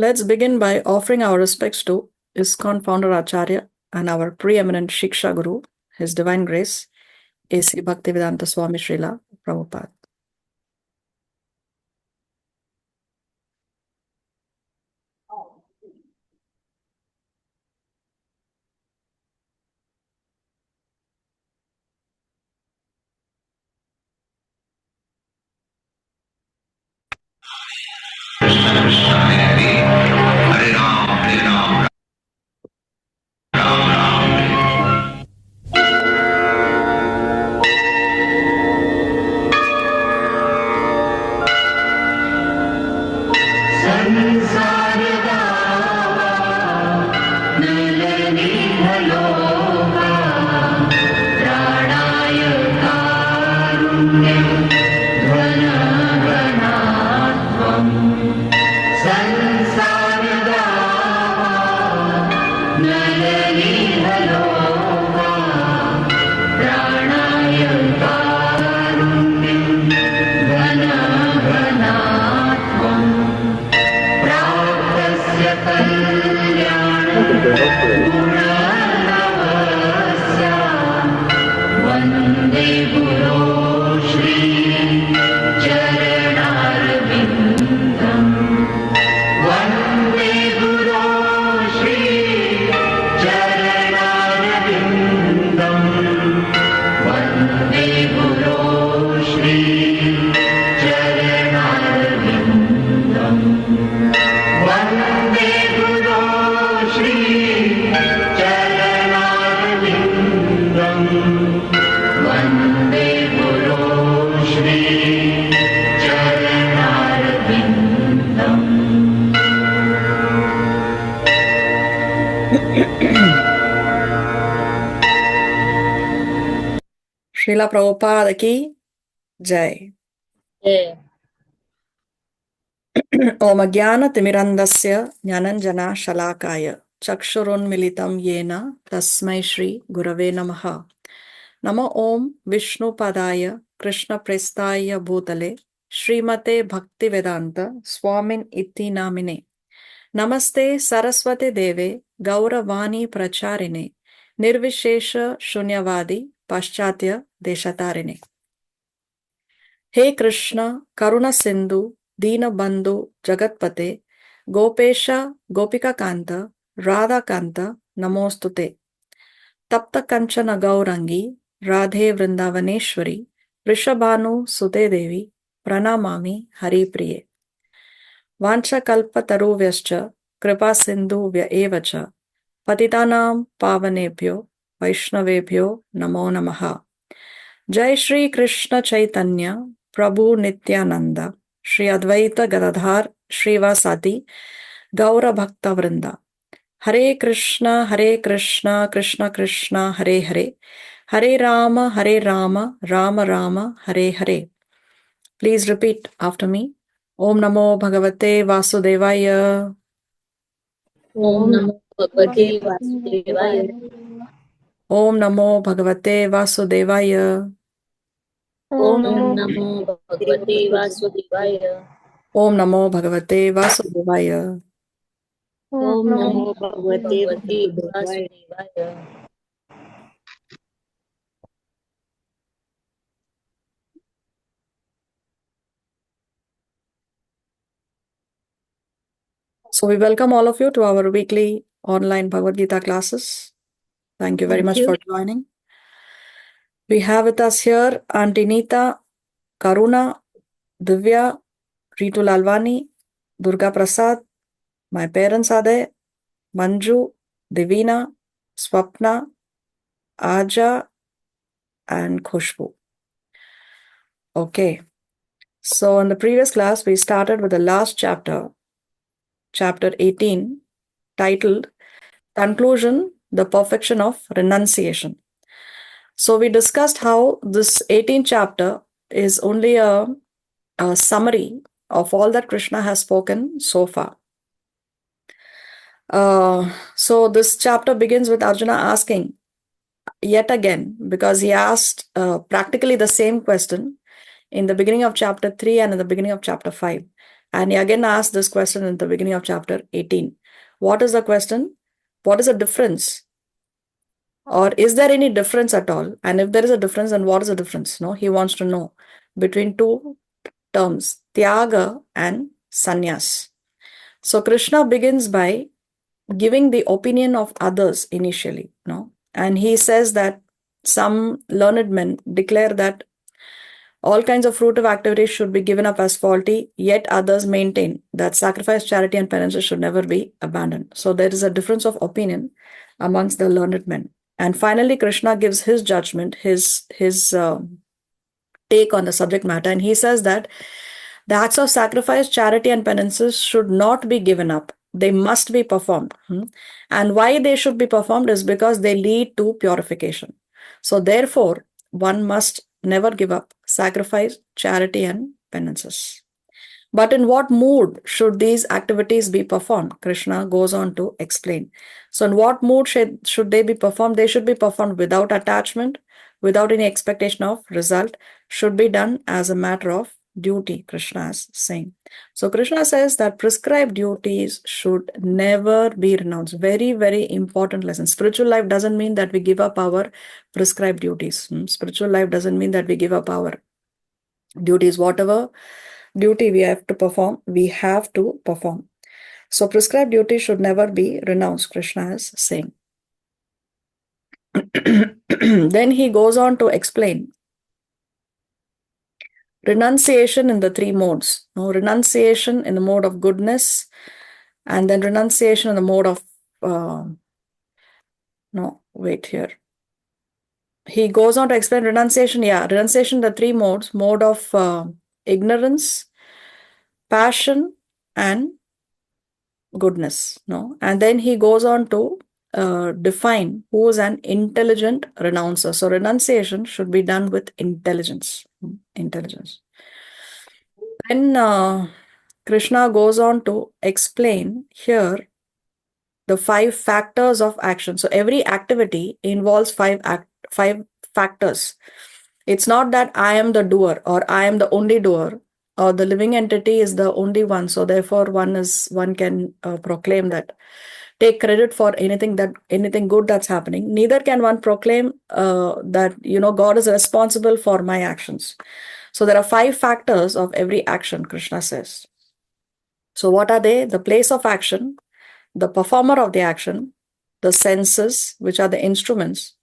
Let's begin by offering our respects to ISKCON founder Acharya and our preeminent Shiksha Guru, His Divine Grace, A.C. Bhaktivedanta Swami Srila Prabhupada. Srila Prabhupada ki Jai. Jai. Om Ajnana Timirandasya Jnananjana Shalakaya Chakshurunmilitam Yena Tasmai Shri Gurave Namaha. Namo Om Vishnu Padaya Krishna Prestaya Bhutale Srimate Bhaktivedanta Swamin Iti Namine. Namaste Saraswate Deve Gauravani Pracharine Nirvishesha Shunyavadi Paschatya Deshatarine. He Krishna Karuna Sindhu Dina Bandhu Jagatpate Gopesha Gopika Kanta Radha Kanta Namostute Tapta Kanchana Gaurangi Radhe Vrindavaneshwari Rishabhanu Sute Devi Pranamami Hari Priye Vancha Kalpa Taruvyascha Kripa Sindhu Vya Evacha Patitanam Pavanebhyo Vaishnavebhyo Namo Namaha. Jai Shri Krishna Chaitanya Prabhu Nityananda Shri Advaita Gadadhar Shrivasati Gaura Bhakta Vrinda. Hare Krishna Krishna Krishna Hare Hare Hare Rama Rama Rama Hare Hare. Please repeat after me. Om Namo Bhagavate Vasudevaya. Om Namo Bhagavate Vasudevaya. Om Namo Bhagavate Vasudevaya. Om Namo Bhagavate Vasudevaya. Om Namo Bhagavate Vasudevaya. Om Namo Bhagavate Vasudevaya. So we welcome all of you to our weekly online Bhagavad Gita classes. Thank you very much for joining. We have with us here Auntie Neeta, Karuna, Divya, Ritu Lalwani, Durga Prasad. My parents are there. Manju, Divina, Swapna, Aja, and Khushbu. Okay. So in the previous class, we started with the last chapter, chapter 18, titled Conclusion, the Perfection of Renunciation. So we discussed how this 18th chapter is only a summary of all that Krishna has spoken so far. So this chapter begins with Arjuna asking yet again, because he asked practically the same question in the beginning of chapter 3 and in the beginning of chapter 5. And he again asked this question in the beginning of chapter 18. What is the question? What is the difference? Or is there any difference at all? And if there is a difference, then what is the difference? No, he wants to know between two terms, Tyaga and Sannyas. So Krishna begins by giving the opinion of others initially, no? And he says that some learned men declare that all kinds of fruitive activities should be given up as faulty, yet others maintain that sacrifice, charity, and penance should never be abandoned. So there is a difference of opinion amongst the learned men. And finally, Krishna gives his judgment, his take on the subject matter, and he says that the acts of sacrifice, charity, and penances should not be given up. They must be performed. And why they should be performed is because they lead to purification. So therefore, one must never give up sacrifice, charity, and penances. But in what mood should these activities be performed? Krishna goes on to explain. So in what mood should they be performed? They should be performed without attachment, without any expectation of result, should be done as a matter of duty, Krishna is saying. So Krishna says that prescribed duties should never be renounced. Very, very important lesson. Spiritual life doesn't mean that we give up our prescribed duties. Spiritual life doesn't mean that we give up our duties. Whatever duty we have to perform, we have to perform. So prescribed duty should never be renounced, Krishna is saying. Then he goes on to explain renunciation in the three modes. No, renunciation in the mode of goodness, and then renunciation in the mode of he goes on to explain renunciation. Renunciation in the three modes: mode of ignorance, passion, and goodness. No, and then he goes on to define who is an intelligent renouncer. So renunciation should be done with intelligence. Then Krishna goes on to explain here the 5 factors of action. So every activity involves 5 factors. It's not that I am the doer or I am the only doer or the living entity is the only one. So therefore one can proclaim that, take credit for anything good that's happening. Neither can one proclaim that God is responsible for my actions. So there are 5 factors of every action, Krishna says. So what are they? The place of action, the performer of the action, the senses, which are the instruments,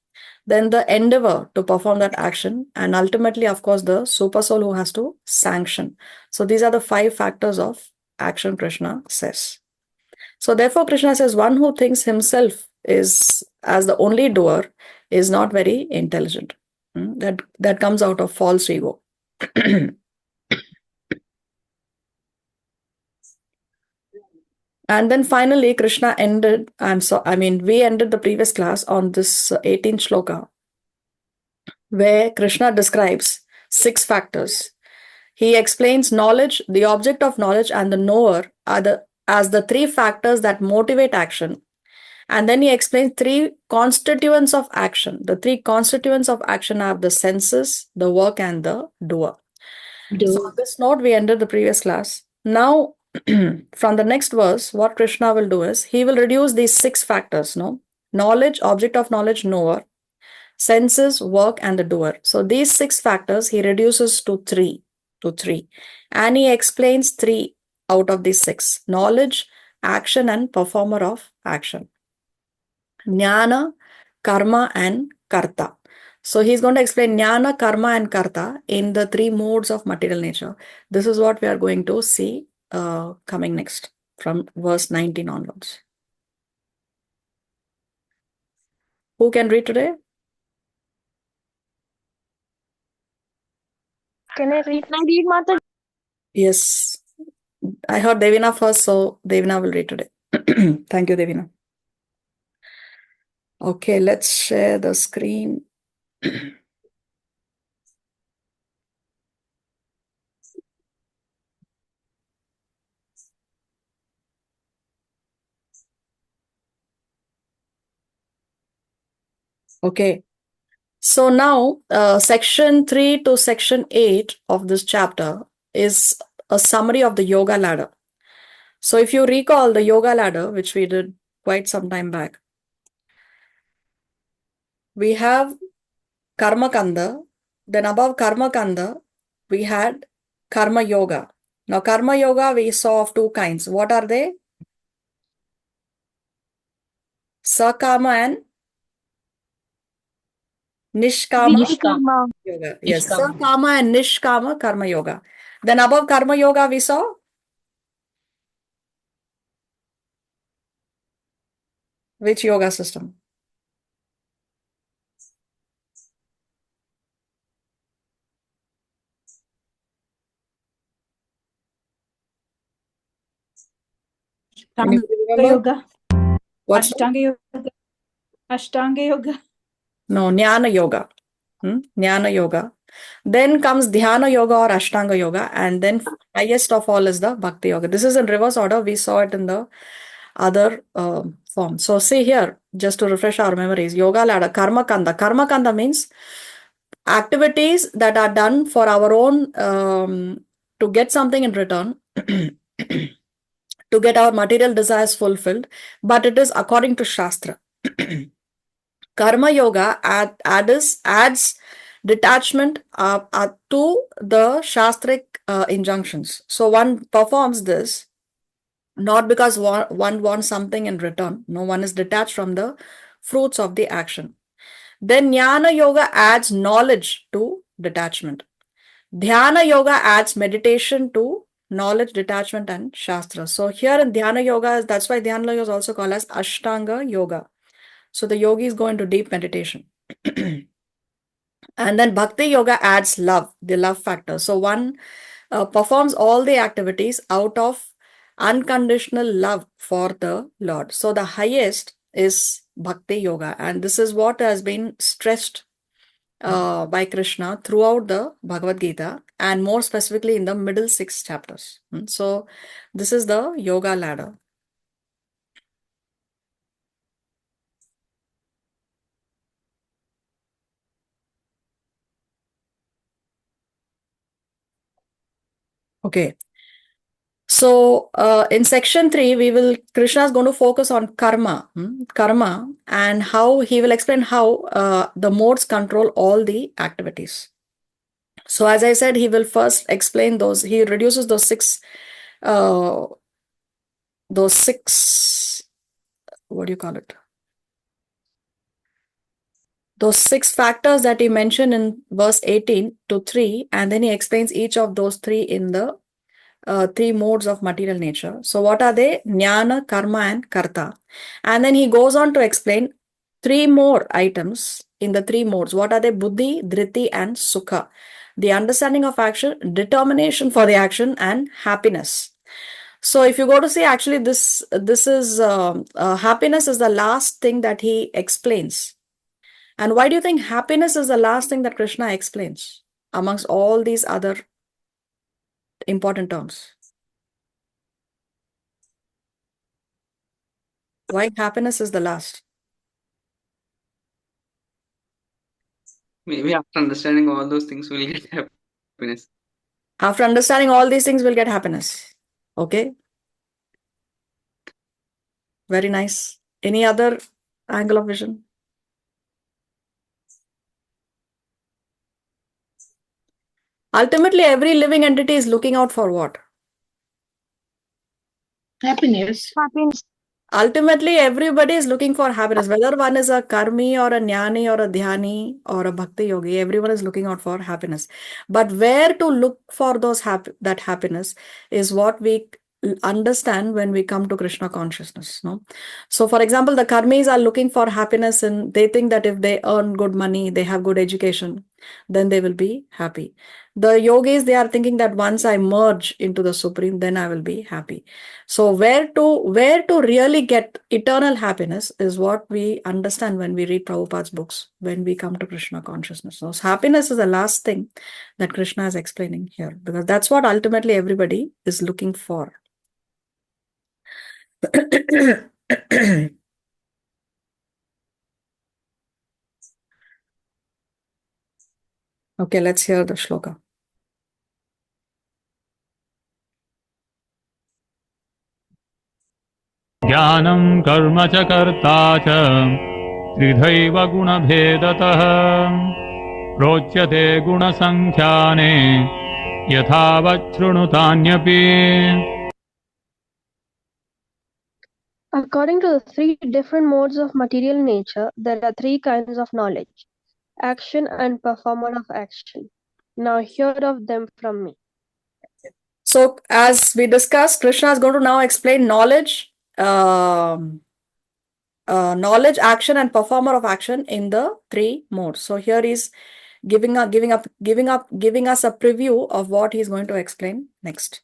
then the endeavor to perform that action, and ultimately, of course, the super soul who has to sanction. So these are the 5 factors of action, Krishna says. So therefore, Krishna says one who thinks himself is as the only doer is not very intelligent. That comes out of false ego. And then finally, Krishna ended, we ended the previous class on this 18th shloka, where Krishna describes 6 factors. He explains knowledge, the object of knowledge, and the knower are as the 3 factors that motivate action. And then he explains 3 constituents of action. The 3 constituents of action are the senses, the work, and the doer. So on this note, we ended the previous class. Now, from the next verse, what Krishna will do is, he will reduce these 6 factors, knowledge, object of knowledge, knower, senses, work, and the doer. So these 6 factors he reduces to 3. And he explains 3 out of these 6: knowledge, action, and performer of action. Jnana, karma, and karta. So he's going to explain jnana, karma, and karta in the 3 modes of material nature. This is what we are going to see coming next from verse 19 onwards. Who can read today? Can I read? Mata? Yes. I heard Devina first, so Devina will read today. Thank you, Devina. Okay, let's share the screen. Okay. So now, section 3 to section 8 of this chapter is a summary of the yoga ladder. So if you recall the yoga ladder, which we did quite some time back, we have Karma Kanda. Then above Karma Kanda, we had Karma Yoga. Now, Karma Yoga we saw of two kinds. What are they? Sakama and Nishkama Vishkarma. Yoga. Yes, Nishkama. Sakama and Nishkama Karma Yoga. Then above Karma Yoga we saw which yoga system? Anybody remember? Yoga. What's that? Ashtanga Yoga. Ashtanga Yoga. No, Jnana Yoga. Jnana Yoga. Then comes Dhyana Yoga or Ashtanga Yoga, and then highest of all is the Bhakti Yoga. This is in reverse order. We saw it in the other form. So see here, just to refresh our memories, Yoga Ladder, Karma Kanda. Karma Kanda means activities that are done for our own, to get something in return, to get our material desires fulfilled, but it is according to Shastra. Karma Yoga adds detachment to the Shastric injunctions. So one performs this not because one wants something in return. No, one is detached from the fruits of the action. Then Jnana Yoga adds knowledge to detachment. Dhyana Yoga adds meditation to knowledge, detachment, and Shastra. So here in Dhyana Yoga, that's why Dhyana Yoga is also called as Ashtanga Yoga. So the yogis go into deep meditation. And then Bhakti Yoga adds love, the love factor. So one performs all the activities out of unconditional love for the Lord. So the highest is Bhakti Yoga. And this is what has been stressed by Krishna throughout the Bhagavad Gita, and more specifically in the middle 6 chapters. So this is the yoga ladder. Okay. So in section 3, Krishna is going to focus on karma, and how he will explain how the modes control all the activities. So as I said, he will first explain those. He reduces those six. What do you call it? Those 6 factors that he mentioned in verse 18 to 3, and then he explains each of those 3 in the 3 modes of material nature. So what are they? Jnana, Karma, and Karta. And then he goes on to explain 3 more items in the 3 modes. What are they? Buddhi, Dhriti, and Sukha. The understanding of action, determination for the action, and happiness. So if you go to see, actually this is happiness is the last thing that he explains. And why do you think happiness is the last thing that Krishna explains amongst all these other important terms? Why happiness is the last? Maybe after understanding all those things, we'll get happiness. After understanding all these things, we'll get happiness. Okay. Very nice. Any other angle of vision? Ultimately, every living entity is looking out for what? Happiness. Happiness. Ultimately, everybody is looking for happiness. Whether one is a karmi or a jnani or a dhyani or a bhakti yogi, everyone is looking out for happiness. But where to look for that happiness is what we understand when we come to Krishna consciousness. No? So, for example, the karmis are looking for happiness, and they think that if they earn good money, they have good education, then they will be happy. The yogis, they are thinking that once I merge into the Supreme, then I will be happy. So where to really get eternal happiness is what we understand when we read Prabhupada's books, when we come to Krishna consciousness. So happiness is the last thing that Krishna is explaining here, because that's what ultimately everybody is looking for. Okay, let's hear the shloka. ज्ञानं कर्म च कर्ता च त्रिधैव गुणभेदतः प्रोच्यते गुणसङ्ख्याने यथावच्छृणुतान्यपि. According to the three different modes of material nature, there are three kinds of knowledge: action and performer of action. Now hear of them from me. So, as we discussed, Krishna is going to now explain knowledge, knowledge, action, and performer of action in the three modes. So here he's giving us a preview of what he's going to explain next.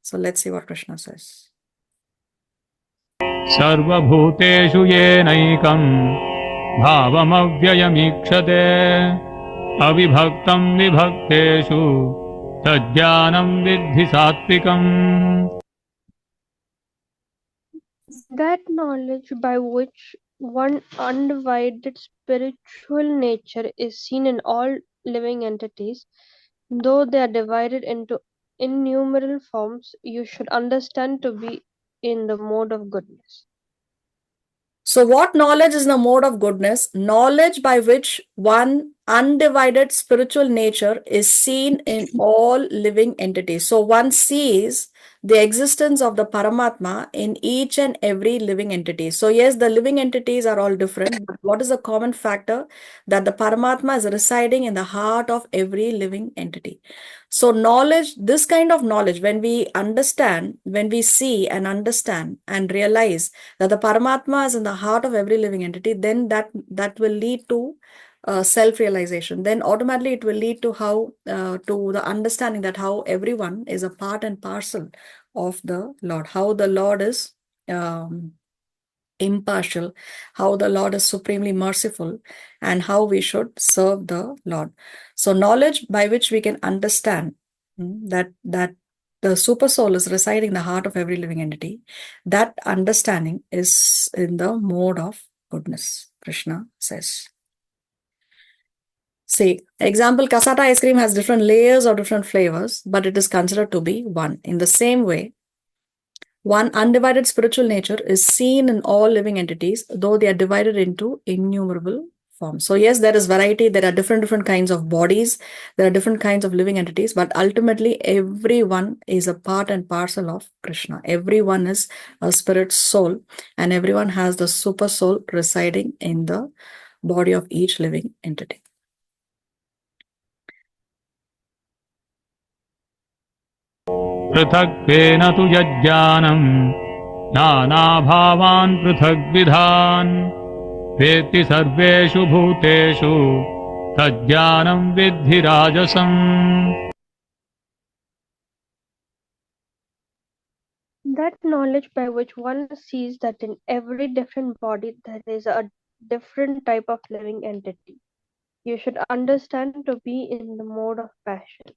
So let's see what Krishna says. सर्वभूतेषु येनैकं भावमव्ययमीक्षते अविभक्तं विभक्तेषु तज्ज्ञानं विद्धि सात्विकम्. That knowledge by which one undivided spiritual nature is seen in all living entities, though they are divided into innumerable forms, you should understand to be in the mode of goodness. So what knowledge is the mode of goodness? Knowledge by which one undivided spiritual nature is seen in all living entities. So one sees the existence of the Paramatma in each and every living entity. So yes, the living entities are all different, but what is the common factor? That the Paramatma is residing in the heart of every living entity. So knowledge, this kind of knowledge, when we understand, when we see and understand and realize that the Paramatma is in the heart of every living entity, then that will lead to self-realization. Then automatically it will lead to to the understanding that how everyone is a part and parcel of the Lord, how the Lord is impartial, how the Lord is supremely merciful, and how we should serve the Lord. So knowledge by which we can understand that the super soul is residing in the heart of every living entity, that understanding is in the mode of goodness, Krishna says. See, example, Kasata ice cream has different layers or different flavors, but it is considered to be one. In the same way, one undivided spiritual nature is seen in all living entities, though they are divided into innumerable forms. So yes, there is variety. There are different kinds of bodies. There are different kinds of living entities, but ultimately everyone is a part and parcel of Krishna. Everyone is a spirit soul, and everyone has the super soul residing in the body of each living entity. पृथक्त्वेन तु यज्ञानं नानाभावान् पृथग्विधान् वेत्ति सर्वेषु भूतेषु तज्ज्ञानं विद्धि राजसम्. That knowledge by which one sees that in every different body there is a different type of living entity, you should understand to be in the mode of passion.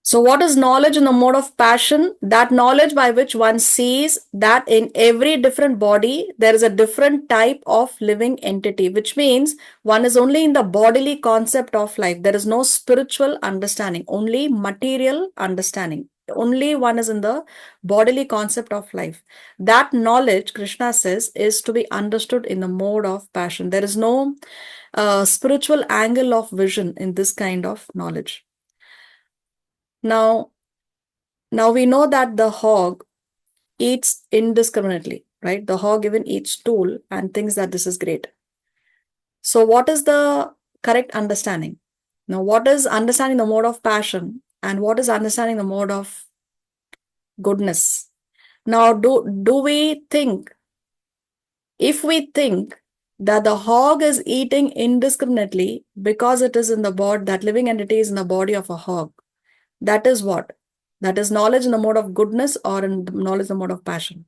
So what is knowledge in the mode of passion? That knowledge by which one sees that in every different body, there is a different type of living entity, which means one is only in the bodily concept of life. There is no spiritual understanding, only material understanding. Only one is in the bodily concept of life. That knowledge, Krishna says, is to be understood in the mode of passion. There is no spiritual angle of vision in this kind of knowledge. Now we know that the hog eats indiscriminately, right? The hog even eats stool and thinks that this is great. So what is the correct understanding? Now, what is understanding the mode of passion and what is understanding the mode of goodness? Now, do we think, if we think that the hog is eating indiscriminately because it is in the body, that living entity is in the body of a hog, that is what? That is knowledge in the mode of goodness or in knowledge in the mode of passion?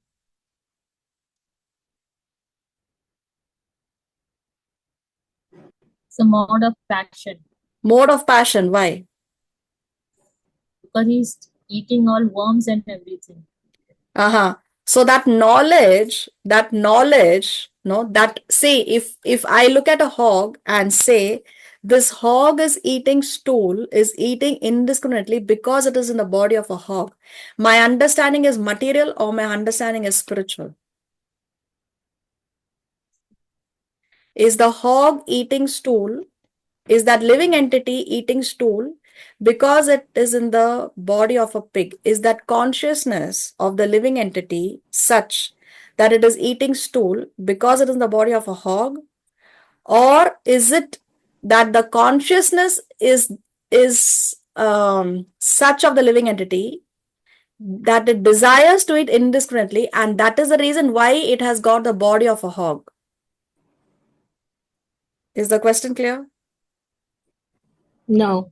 It's a mode of passion Mode of passion, why? because he's eating all worms and everything. So that knowledge, no, that say if I look at a hog and say this hog is eating stool, is eating indiscriminately because it is in the body of a hog, my understanding is material or my understanding is spiritual? Is the hog eating stool, is that living entity eating stool because it is in the body of a pig? Is that consciousness of the living entity such that it is eating stool because it is in the body of a hog? Or is it that the consciousness is such of the living entity that it desires to eat indiscriminately, and that is the reason why it has got the body of a hog? Is the question clear? No.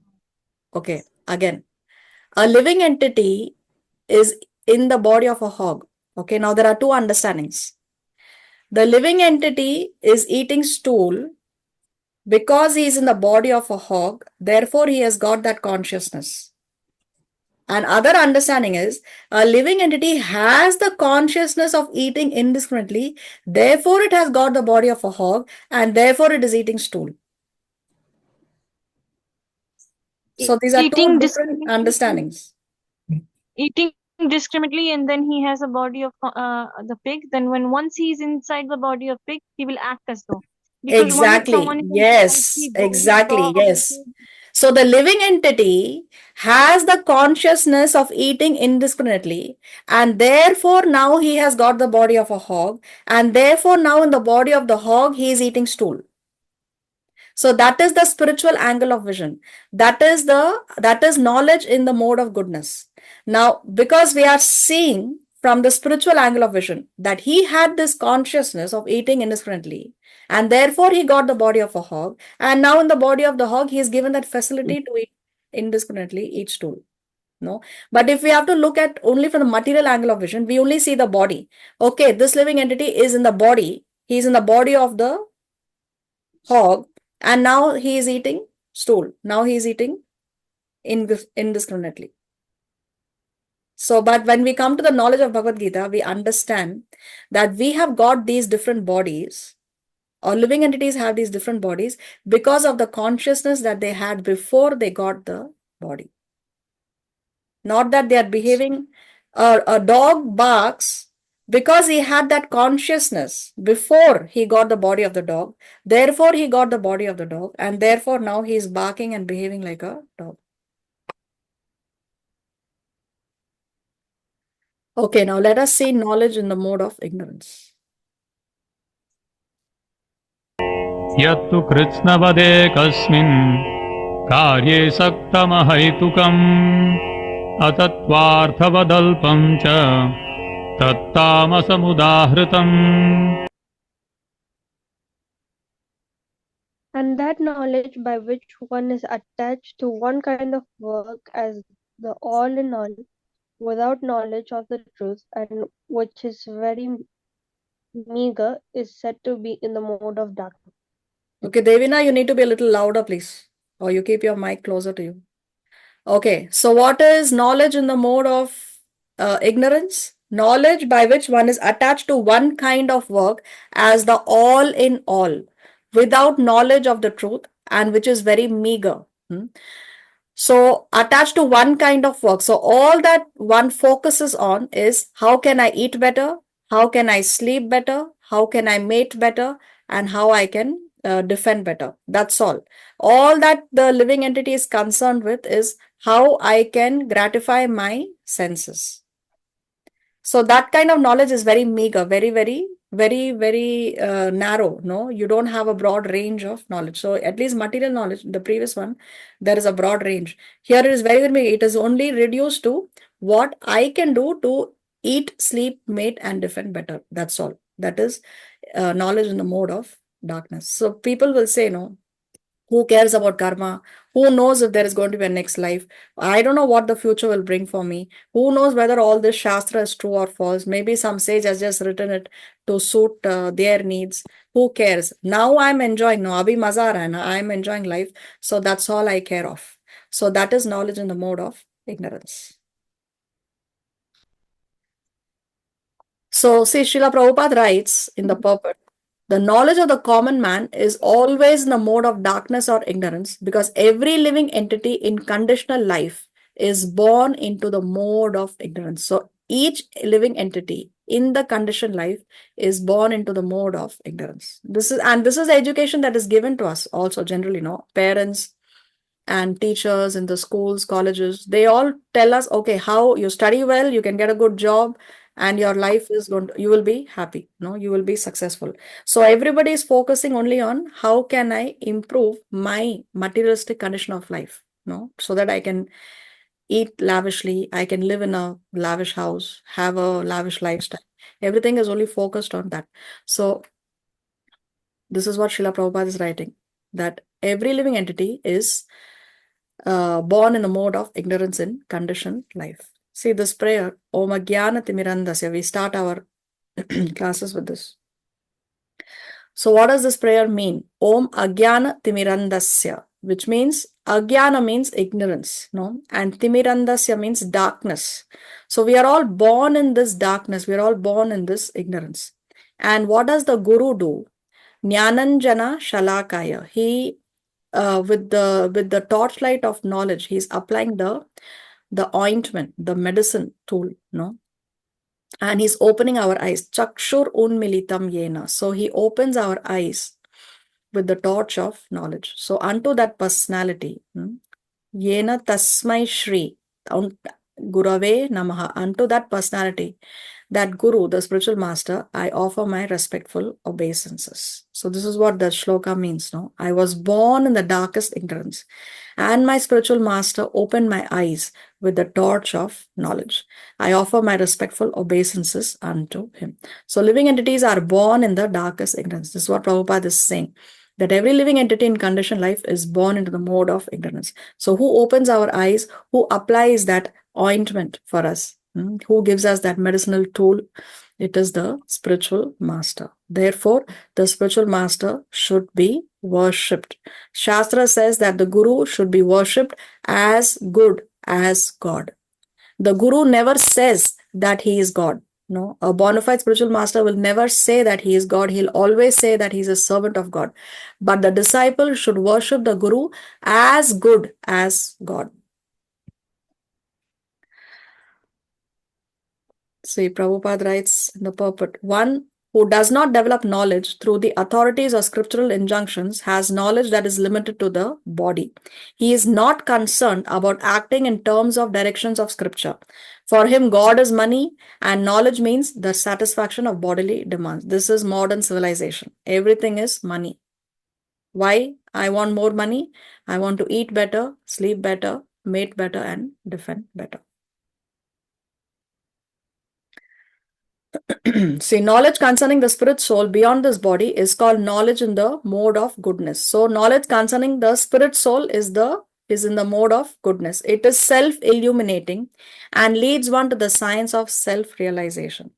Okay, again, a living entity is in the body of a hog. Okay, now there are two understandings. The living entity is eating stool because he is in the body of a hog, therefore he has got that consciousness. And other understanding is a living entity has the consciousness of eating indiscriminately, therefore it has got the body of a hog, and therefore it is eating stool. So these are two Eating different understandings. eating discriminately, and then he has a body of the pig. Then when once he's inside the body of pig, he will act as though, because Exactly. someone is inside Yes, the exactly. dog or the Yes. pig. So the living entity has the consciousness of eating indiscriminately, and therefore now he has got the body of a hog, and therefore now in the body of the hog he is eating stool. So that is the spiritual angle of vision. That is knowledge in the mode of goodness. Now, because we are seeing from the spiritual angle of vision that he had this consciousness of eating indiscriminately, and therefore he got the body of a hog, and now in the body of the hog he is given that facility to eat indiscriminately each stool. No, but if we have to look at only from the material angle of vision, we only see the body. Okay, this living entity is in the body. He is in the body of the hog, and now he is eating stool. Now he is eating indiscriminately. So, but when we come to the knowledge of Bhagavad Gita, we understand that we have got these different bodies, or living entities have these different bodies because of the consciousness that they had before they got the body. Not that they are behaving, a dog barks because he had that consciousness before he got the body of the dog. Therefore, he got the body of the dog, and therefore now he is barking and behaving like a dog. Okay, now let us see knowledge in the mode of ignorance. यत्तु कृत्स्नवदे कस्मिन् कार्ये सक्तमहैतुकम् अतत्त्वार्थवदल्पं च तत्तामसमुदाहृतम्. And that knowledge by which one is attached to one kind of work as the all in all, without knowledge of the truth, and which is very meager, is said to be in the mode of darkness. Okay, Devina, you need to be a little louder, please, or you keep your mic closer to you. Okay, so what is knowledge in the mode of ignorance? Knowledge by which one is attached to one kind of work as the all in all, without knowledge of the truth, and which is very meager. So attached to one kind of work. So all that one focuses on is how can I eat better? How can I sleep better? How can I mate better? And how I can defend better. That's all. All that the living entity is concerned with is how I can gratify my senses. So that kind of knowledge is very meager, very narrow. No, you don't have a broad range of knowledge. So at least material knowledge, the previous one, there is a broad range. Here it is very meager. It is only reduced to what I can do to eat, sleep, mate, and defend better. That's all. That is knowledge in the mode of darkness. So people will say, no, who cares about karma? Who knows if there is going to be a next life? I don't know what the future will bring for me. Who knows whether all this Shastra is true or false? Maybe some sage has just written it to suit their needs. Who cares? Now I'm enjoying. No, abhi maza aa raha hai na. I'm enjoying life. So that's all I care of. So that is knowledge in the mode of ignorance. So see, Srila Prabhupada writes in the purport, the knowledge of the common man is always in the mode of darkness or ignorance because every living entity in conditional life is born into the mode of ignorance. So each living entity in the conditioned life is born into the mode of ignorance. This is the education that is given to us also generally, parents and teachers in the schools, colleges, they all tell us, okay, how you study well, you can get a good job, and your life is you will be happy, you will be successful. So everybody is focusing only on how can I improve my materialistic condition of life, so that I can eat lavishly, I can live in a lavish house, have a lavish lifestyle. Everything is only focused on that. So this is what Srila Prabhupada is writing, that every living entity is born in the mode of ignorance in conditioned life. See this prayer, Om Ajnana Timirandasya. We start our classes with this. So what does this prayer mean? Om Ajnana Timirandasya, which means Ajnana means ignorance, and Timirandasya means darkness. So we are all born in this darkness. We are all born in this ignorance. And what does the Guru do? Jnananjana Shalakaya. He with the torchlight of knowledge, he's applying the ointment, the medicine tool, and he's opening our eyes. Chakshur unmilitam yena. So he opens our eyes with the torch of knowledge. So unto that personality, yena tasmai shri, gurave namaha. Unto that personality, that Guru, the spiritual master, I offer my respectful obeisances. So this is what the shloka means. I was born in the darkest ignorance, and my spiritual master opened my eyes with the torch of knowledge. I offer my respectful obeisances unto him. So living entities are born in the darkest ignorance. This is what Prabhupada is saying, that every living entity in conditioned life is born into the mode of ignorance. So who opens our eyes, who applies that ointment for us, who gives us that medicinal tool? It is the spiritual master. Therefore, the spiritual master should be worshipped. Shastra says that the Guru should be worshipped as good as God. The Guru never says that he is God. A bona fide spiritual master will never say that he is God. He'll always say that he is a servant of God. But the disciple should worship the Guru as good as God. See, Prabhupada writes in the purport, one who does not develop knowledge through the authorities or scriptural injunctions has knowledge that is limited to the body. He is not concerned about acting in terms of directions of scripture. For him, God is money, and knowledge means the satisfaction of bodily demands. This is modern civilization. Everything is money. Why? I want more money. I want to eat better, sleep better, mate better, and defend better. See, knowledge concerning the spirit soul beyond this body is called knowledge in the mode of goodness. So knowledge concerning the spirit soul is in the mode of goodness. It is self-illuminating and leads one to the science of self-realization.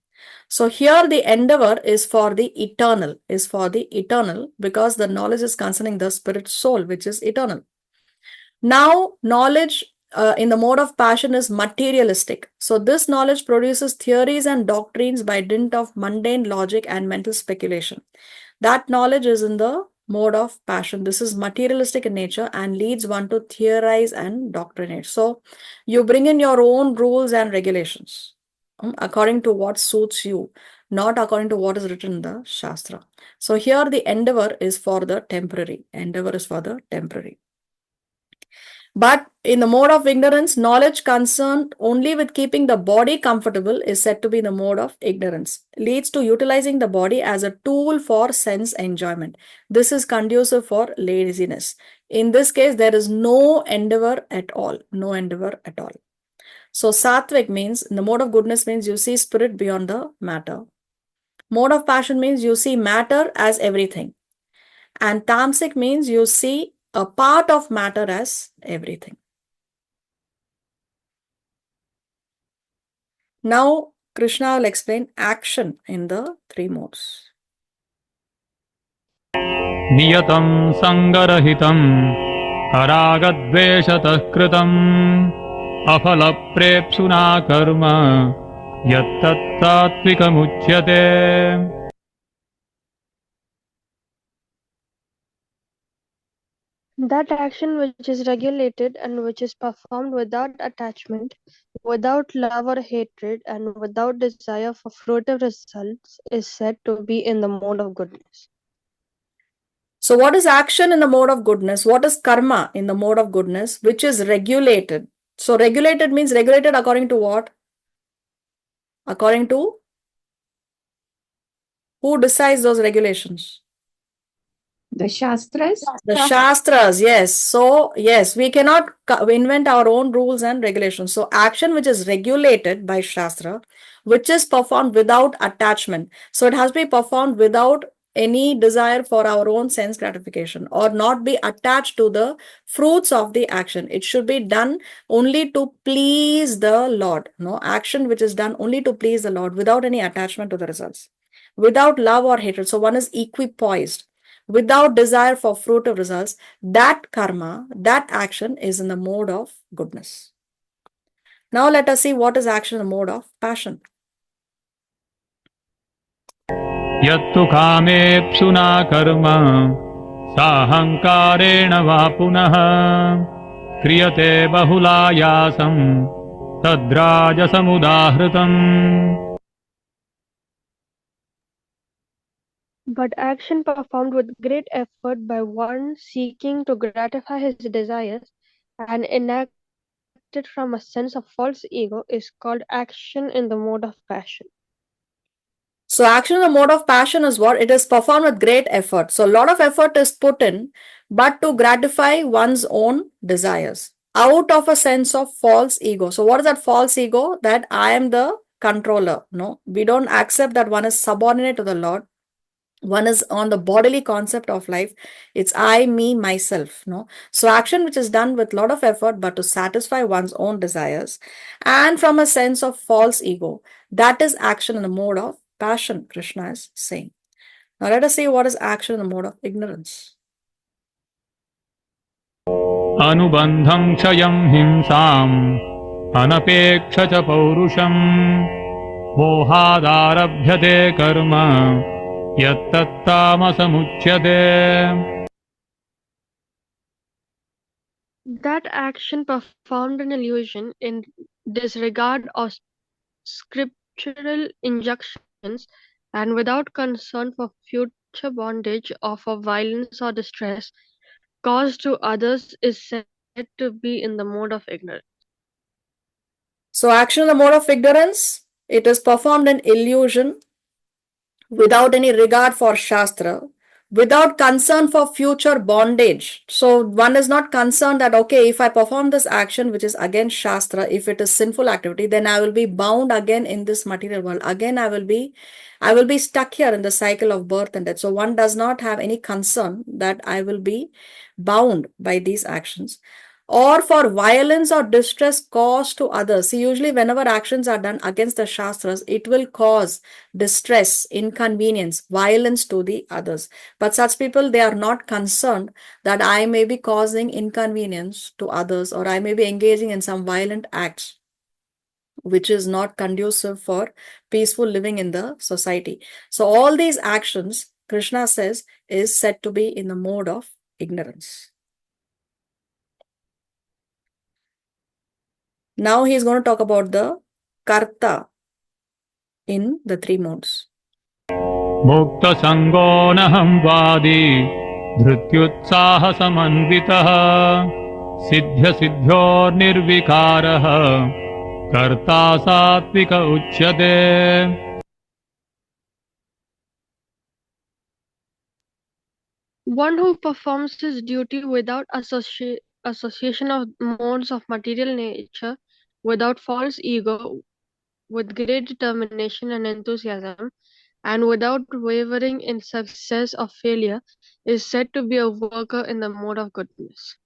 So here the endeavor is for the eternal, because the knowledge is concerning the spirit soul, which is eternal. Now, knowledge in the mode of passion is materialistic. So this knowledge produces theories and doctrines by dint of mundane logic and mental speculation. That knowledge is in the mode of passion. This is materialistic in nature and leads one to theorize and doctrinate. So you bring in your own rules and regulations according to what suits you, not according to what is written in the Shastra. So here the endeavor is for the temporary. But in the mode of ignorance, knowledge concerned only with keeping the body comfortable is said to be the mode of ignorance. Leads to utilizing the body as a tool for sense enjoyment. This is conducive for laziness. In this case, there is no endeavor at all. So sattvic means, in the mode of goodness means you see spirit beyond the matter. Mode of passion means you see matter as everything. And tamasic means you see a part of matter as everything. Now, Krishna will explain action in the three modes. Niyatam sangarahitam aragadveshatah kritam afalaprepsuna karma yattattvamuchyate. That action which is regulated and which is performed without attachment, without love or hatred, and without desire for fruitive results is said to be in the mode of goodness. So what is action in the mode of goodness? What is karma in the mode of goodness, which is regulated? So regulated means regulated according to what? According to who decides those regulations? The Shastras. The Shastras, yes. So, yes, we cannot invent our own rules and regulations. So, action which is regulated by Shastra, which is performed without attachment. So, it has to be performed without any desire for our own sense gratification or not be attached to the fruits of the action. It should be done only to please the Lord. No action which is done only to please the Lord without any attachment to the results, without love or hatred. So, one is equipoised without desire for fruitive results. That karma, that action is in the mode of goodness. Now let us see what is action in the mode of passion. यत्तु कामेप्सुना कर्म साहङ्कारेण वा पुनः क्रियते बहुलायासं तद्राजसमुदाहृतम्. But action performed with great effort by one seeking to gratify his desires and enacted from a sense of false ego is called action in the mode of passion. So action in the mode of passion is what? It is performed with great effort. So a lot of effort is put in, but to gratify one's own desires out of a sense of false ego. So what is that false ego? That I am the controller. No, we don't accept that one is subordinate to the Lord. One is on the bodily concept of life. It's I, me, myself. No, so action which is done with a lot of effort but to satisfy one's own desires and from a sense of false ego, that is action in the mode of passion, Krishna is saying. Now let us see what is action in the mode of ignorance. अनुबन्धं क्षयं हिंसाम् अनपेक्ष च पौरुषम् मोहादारभ्यते कर्म यत्तत्तामसमुच्यते. That action performed in illusion in disregard of scriptural injunctions and without concern for future bondage or for violence or distress caused to others is said to be in the mode of ignorance. So action in the mode of ignorance, it is performed in illusion without any regard for Shastra, without concern for future bondage. So one is not concerned that, okay, if I perform this action which is against Shastra, if it is sinful activity, then I will be bound again in this material world. Again, I will be stuck here in the cycle of birth and death. So one does not have any concern that I will be bound by these actions or for violence or distress caused to others. See, usually whenever actions are done against the Shastras, it will cause distress, inconvenience, violence to the others. But such people, they are not concerned that I may be causing inconvenience to others or I may be engaging in some violent acts which is not conducive for peaceful living in the society. So all these actions, Krishna says, is said to be in the mode of ignorance. Now he is going to talk about the karta in the three modes. मुक्तसङ्गो नहं वादी धृत्युत्साहसमन्वितः सिद्ध्यसिद्ध्योर्निर्विकारः कर्ता सात्विक उच्यते. One who performs his duty without association of modes of material nature, without false ego, with great determination and enthusiasm, and without wavering in success or failure, is said to be a worker in the mode of goodness.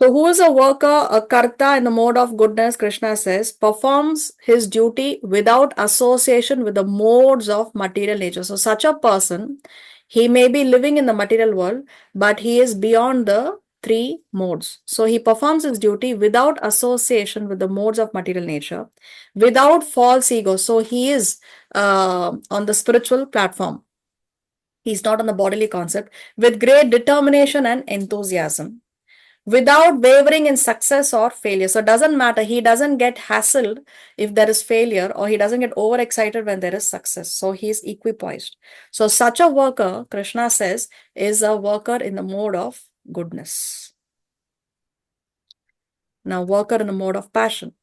So who is a worker, a karta in the mode of goodness, Krishna says, performs his duty without association with the modes of material nature. So such a person, he may be living in the material world, but he is beyond the three modes. So he performs his duty without association with the modes of material nature, without false ego. So he is on the spiritual platform. He's not on the bodily concept, with great determination and enthusiasm, without wavering in success or failure. So it doesn't matter. He doesn't get hassled if there is failure, or he doesn't get overexcited when there is success. So he's equipoised. So such a worker, Krishna says, is a worker in the mode of goodness. Now, worker in the mode of passion.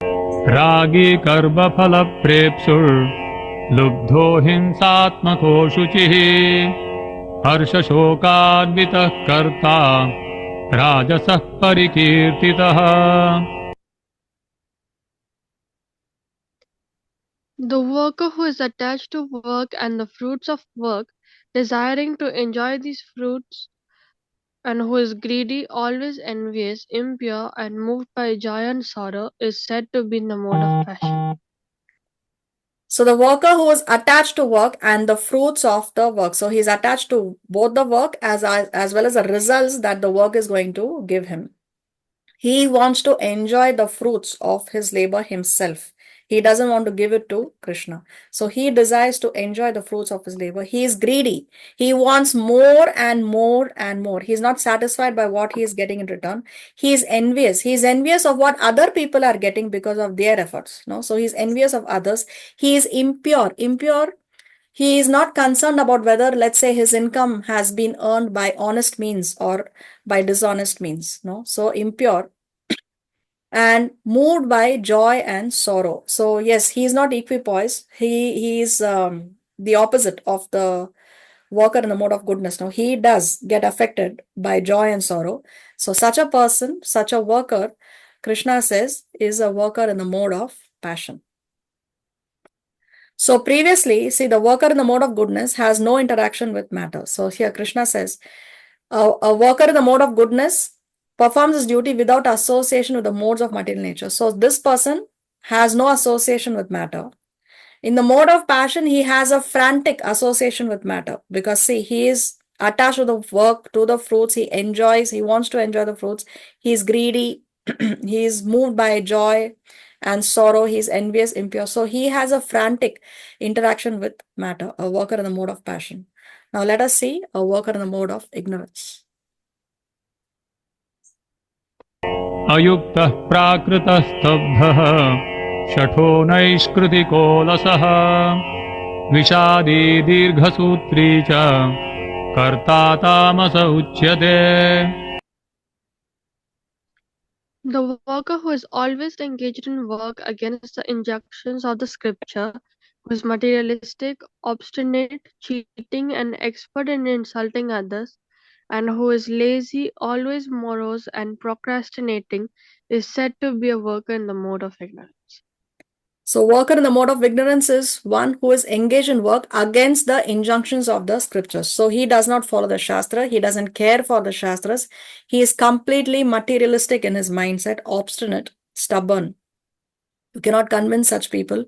रागी कर्मफलप्रेप्सुर् लुब्धो हिंसात्मको शुचिः हर्षशोकान्वितः कर्ता राजसः परिकीर्तितः. The worker who is attached to work and the fruits of work, desiring to enjoy these fruits, and who is greedy, always envious, impure, and moved by joy and sorrow, is said to be in the mode of passion. So the worker who is attached to work and the fruits of the work. So he's attached to both the work as well as the results that the work is going to give him. He wants to enjoy the fruits of his labor himself. He doesn't want to give it to Krishna. So he desires to enjoy the fruits of his labor. He is greedy. He wants more and more and more. He's not satisfied by what he is getting in return. He is envious. He is envious of what other people are getting because of their efforts. No? So he's envious of others. He is impure. Impure. He is not concerned about whether, let's say, his income has been earned by honest means or by dishonest means. No? So impure and moved by joy and sorrow. So yes, he is not equipoised. He is the opposite of the worker in the mode of goodness. Now he does get affected by joy and sorrow. So such a person, such a worker, Krishna says, is a worker in the mode of passion. So previously, see, the worker in the mode of goodness has no interaction with matter. So here Krishna says, a worker in the mode of goodness performs his duty without association with the modes of material nature. So this person has no association with matter. In the mode of passion, he has a frantic association with matter, because see, he is attached to the work, to the fruits. He enjoys, he wants to enjoy the fruits. He is greedy. He is moved by joy and sorrow. He is envious, impure. So he has a frantic interaction with matter, a worker in the mode of passion. Now let us see a worker in the mode of ignorance. अयुक्तः प्राकृतस्तब्धः शठो नैष्कृतिकोलसः विषादी दीर्घसूत्री च कर्ता तामस उच्यते. The worker who is always engaged in work against the injunctions of the scripture, who is materialistic, obstinate, cheating, and expert in insulting others, and who is lazy, always morose, and procrastinating, is said to be a worker in the mode of ignorance. So worker in the mode of ignorance is one who is engaged in work against the injunctions of the scriptures. So he does not follow the Shastra. He doesn't care for the Shastras. He is completely materialistic in his mindset, obstinate, stubborn. You cannot convince such people.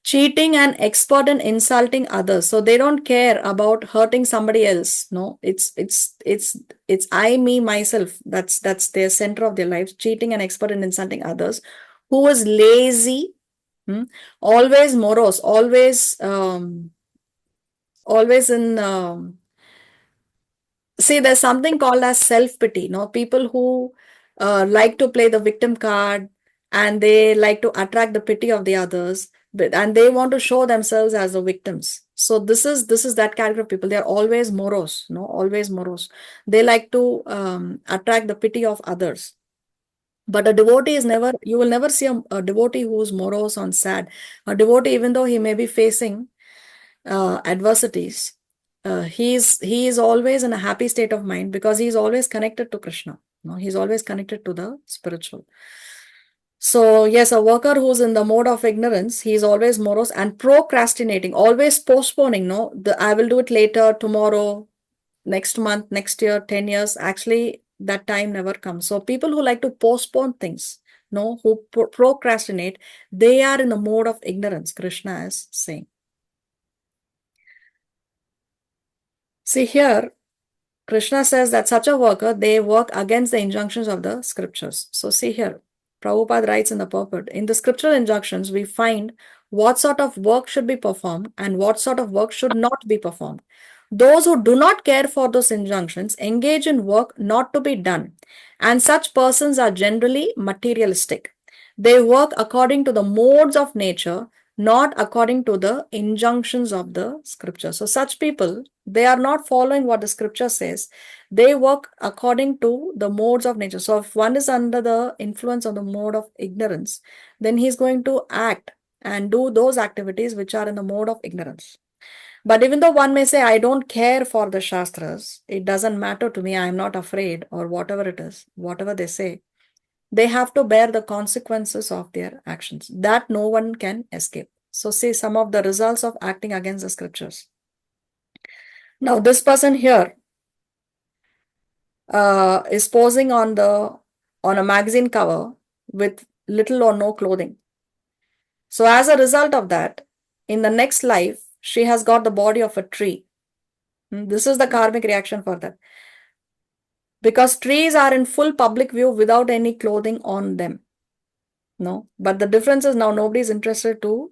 Cheating and expert in insulting others. So they don't care about hurting somebody else. No, it's I, me, myself. That's their center of their lives. Cheating and expert in insulting others. Who is lazy, always morose, always in see, there's something called as self-pity. No, people who like to play the victim card, and they like to attract the pity of the others, and they want to show themselves as the victims. So this is that category of people. They are always morose, no, always morose. They like to attract the pity of others. But a devotee is never, you will never see a devotee who's morose or sad. A devotee, even though he may be facing adversities, he is always in a happy state of mind, because he is always connected to Krishna. No, he's always connected to the spiritual. So yes, a worker who's in the mode of ignorance, he is always morose and procrastinating, always postponing. No, I will do it later, tomorrow, next month, next year, 10 years. Actually, that time never comes. So people who like to postpone things, no, who procrastinate, they are in the mode of ignorance, Krishna is saying. See here, Krishna says that such a worker, they work against the injunctions of the scriptures. So see here, Prabhupada writes in the purport, in the scriptural injunctions, we find what sort of work should be performed and what sort of work should not be performed. Those who do not care for those injunctions engage in work not to be done, and such persons are generally materialistic. They work according to the modes of nature, not according to the injunctions of the scripture. So such people, they are not following what the scripture says. They work according to the modes of nature. So if one is under the influence of the mode of ignorance, then he is going to act and do those activities which are in the mode of ignorance. But even though one may say, I don't care for the Shastras, it doesn't matter to me, I am not afraid, or whatever it is, whatever they say, they have to bear the consequences of their actions. That no one can escape. So see some of the results of acting against the scriptures. Now this person here is posing on a magazine cover with little or no clothing. So as a result of that, in the next life, she has got the body of a tree. This is the karmic reaction for that. Because trees are in full public view without any clothing on them. No, but the difference is now nobody is interested to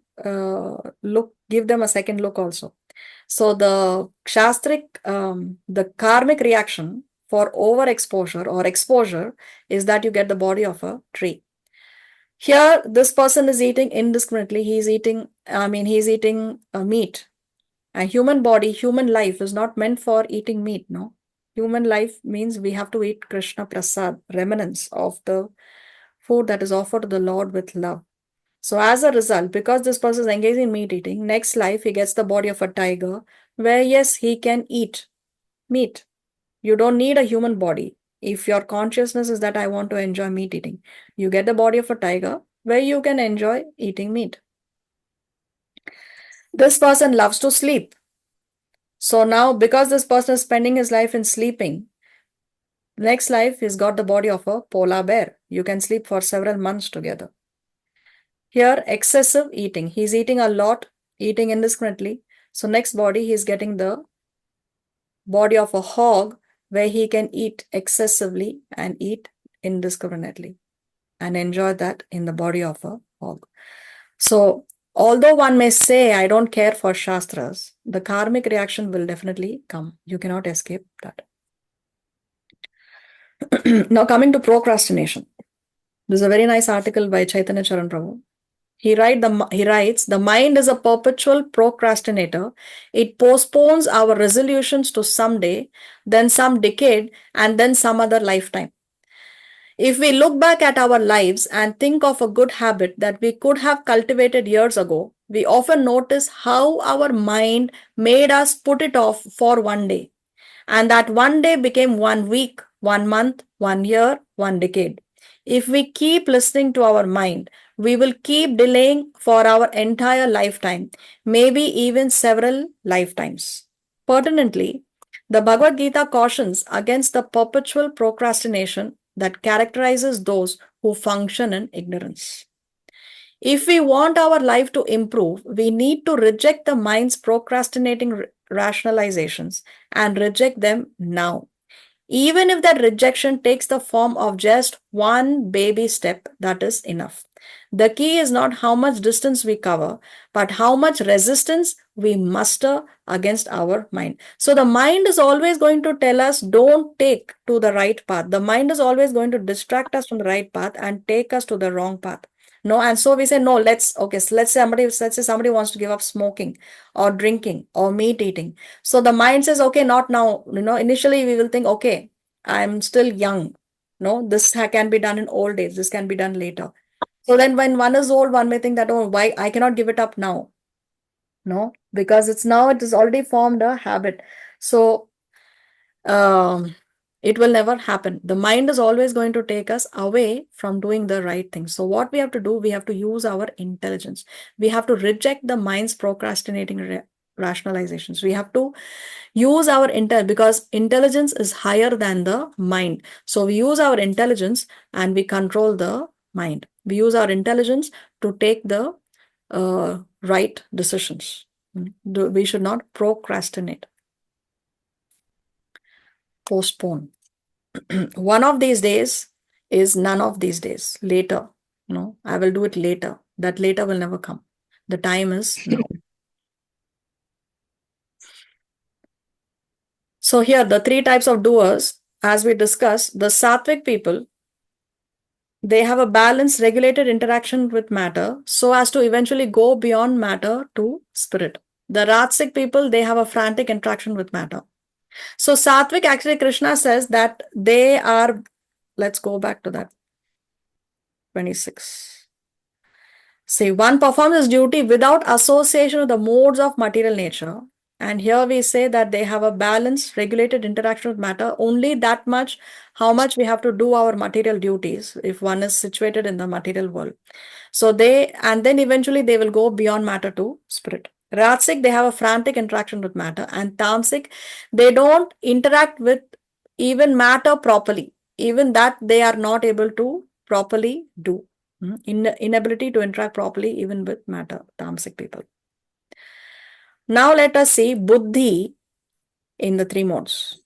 give them a second look also. So the the karmic reaction for overexposure or exposure is that you get the body of a tree. Here, this person is eating indiscriminately. He's eating meat. A human body, human life is not meant for eating meat, no. Human life means we have to eat Krishna Prasad, remnants of the food that is offered to the Lord with love. So as a result, because this person is engaged in meat eating, next life he gets the body of a tiger, where yes, he can eat meat. You don't need a human body. If your consciousness is that I want to enjoy meat eating, you get the body of a tiger, where you can enjoy eating meat. This person loves to sleep. So now, because this person is spending his life in sleeping, next life he's got the body of a polar bear. You can sleep for several months together. Here, excessive eating. He's eating a lot, eating indiscriminately. So next body, he's getting the body of a hog, where he can eat excessively and eat indiscriminately and enjoy that in the body of a hog. So although one may say, I don't care for Shastras, the karmic reaction will definitely come. You cannot escape that. Now coming to procrastination. This is a very nice article by Chaitanya Charan Prabhu. He writes, the mind is a perpetual procrastinator. It postpones our resolutions to someday, then some decade, and then some other lifetime. If we look back at our lives and think of a good habit that we could have cultivated years ago, we often notice how our mind made us put it off for one day. And that one day became 1 week, 1 month, 1 year, 1 decade. If we keep listening to our mind, we will keep delaying for our entire lifetime, maybe even several lifetimes. Pertinently, the Bhagavad Gita cautions against the perpetual procrastination that characterizes those who function in ignorance. If we want our life to improve, we need to reject the mind's procrastinating rationalizations and reject them now. Even if that rejection takes the form of just one baby step, that is enough. The key is not how much distance we cover, but how much resistance we muster against our mind. So the mind is always going to tell us, don't take to the right path. The mind is always going to distract us from the right path and take us to the wrong path. No, and so we say, no, so let's say somebody wants to give up smoking or drinking or meat eating. So the mind says, okay, not now. Initially we will think, okay, I'm still young. No, this can be done in old age. This can be done later. So then when one is old, one may think that, oh, why I cannot give it up now? No, because it is already formed a habit. So it will never happen. The mind is always going to take us away from doing the right thing. So what we have to do, we have to use our intelligence. We have to reject the mind's procrastinating rationalizations. We have to use our intelligence, because intelligence is higher than the mind. So we use our intelligence and we control the mind. We use our intelligence to take the right decisions. We should not procrastinate. Postpone. One of these days is none of these days, later. No, I will do it later. That later will never come. The time is now. So here, the three types of doers, as we discussed, the sattvic people, they have a balanced, regulated interaction with matter so as to eventually go beyond matter to spirit. The Rajasic people, they have a frantic interaction with matter. So sattvic, actually, Krishna says that they are, let's go back to that, 26. See, one performs his duty without association with the modes of material nature. And here we say that they have a balanced, regulated interaction with matter, only that much, how much we have to do our material duties if one is situated in the material world. So and then eventually they will go beyond matter to spirit. Rajasic, they have a frantic interaction with matter, and Tamasic, they don't interact with even matter properly. Even that they are not able to properly do. Inability to interact properly even with matter, Tamasic people. Now let us see Buddhi in the three modes.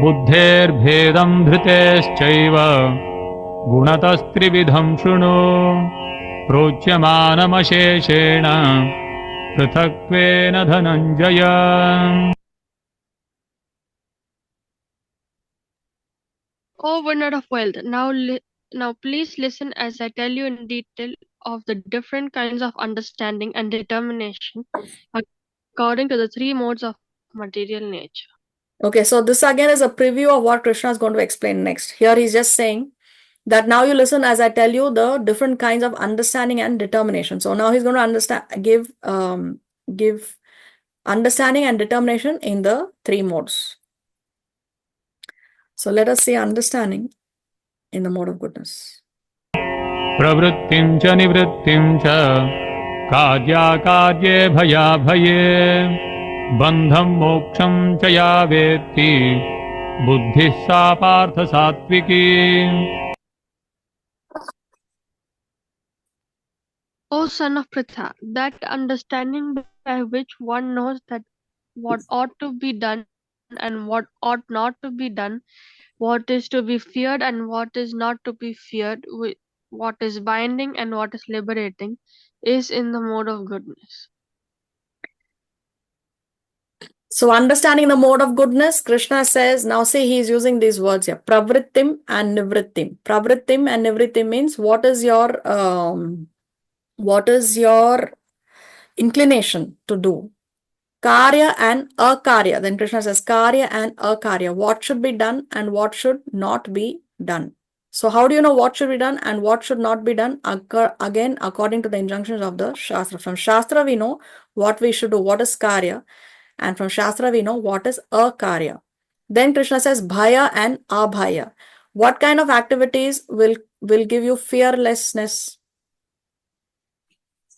बुद्धेर्भेदं धृतेश्चैव गुणतस्त्रिविधं शृणु प्रोच्यमानमशेषेण पृथक्त्वेन Dhananjay. O winner of wealth, now please listen as I tell you in detail of the different kinds of understanding and determination according to the three modes of material nature. Okay, so this again is a preview of what Krishna is going to explain next. Here he's just saying that now you listen as I tell you the different kinds of understanding and determination. So now he's going to give understanding and determination in the three modes. So let us see understanding in the mode of goodness. प्रवृत्तिं च निवृत्तिं च कार्याकार्ये भयाभये बन्धं मोक्षं च या वेत्ति बुद्धिः सा पार्थ सात्विकी. O son of Pritha, that understanding by which one knows that what ought to be done and what ought not to be done, what is to be feared and what is not to be feared, what is binding and what is liberating, is in the mode of goodness. So understanding the mode of goodness, Krishna says, now see he is using these words here, pravrittim and nivrittim. Pravrittim and nivrittim means what is your inclination to do. Karya and akarya. Then Krishna says karya and akarya. What should be done and what should not be done. So how do you know what should be done and what should not be done? Again, according to the injunctions of the Shastra. From Shastra we know what we should do, what is karya. And from Shastra we know what is akarya. Then Krishna says bhaya and abhaya. What kind of activities will give you fearlessness?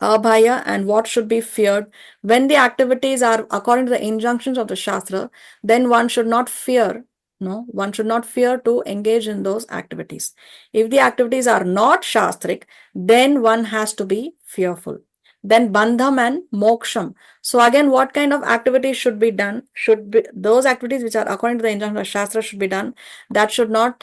Abhaya, and what should be feared. When the activities are according to the injunctions of the Shastra, then one should not fear. No, one should not fear to engage in those activities. If the activities are not Shastric, then one has to be fearful. Then bandham and moksham. So again, what kind of activities should be done? Should be those activities which are according to the injunction of Shastra should be done. That should not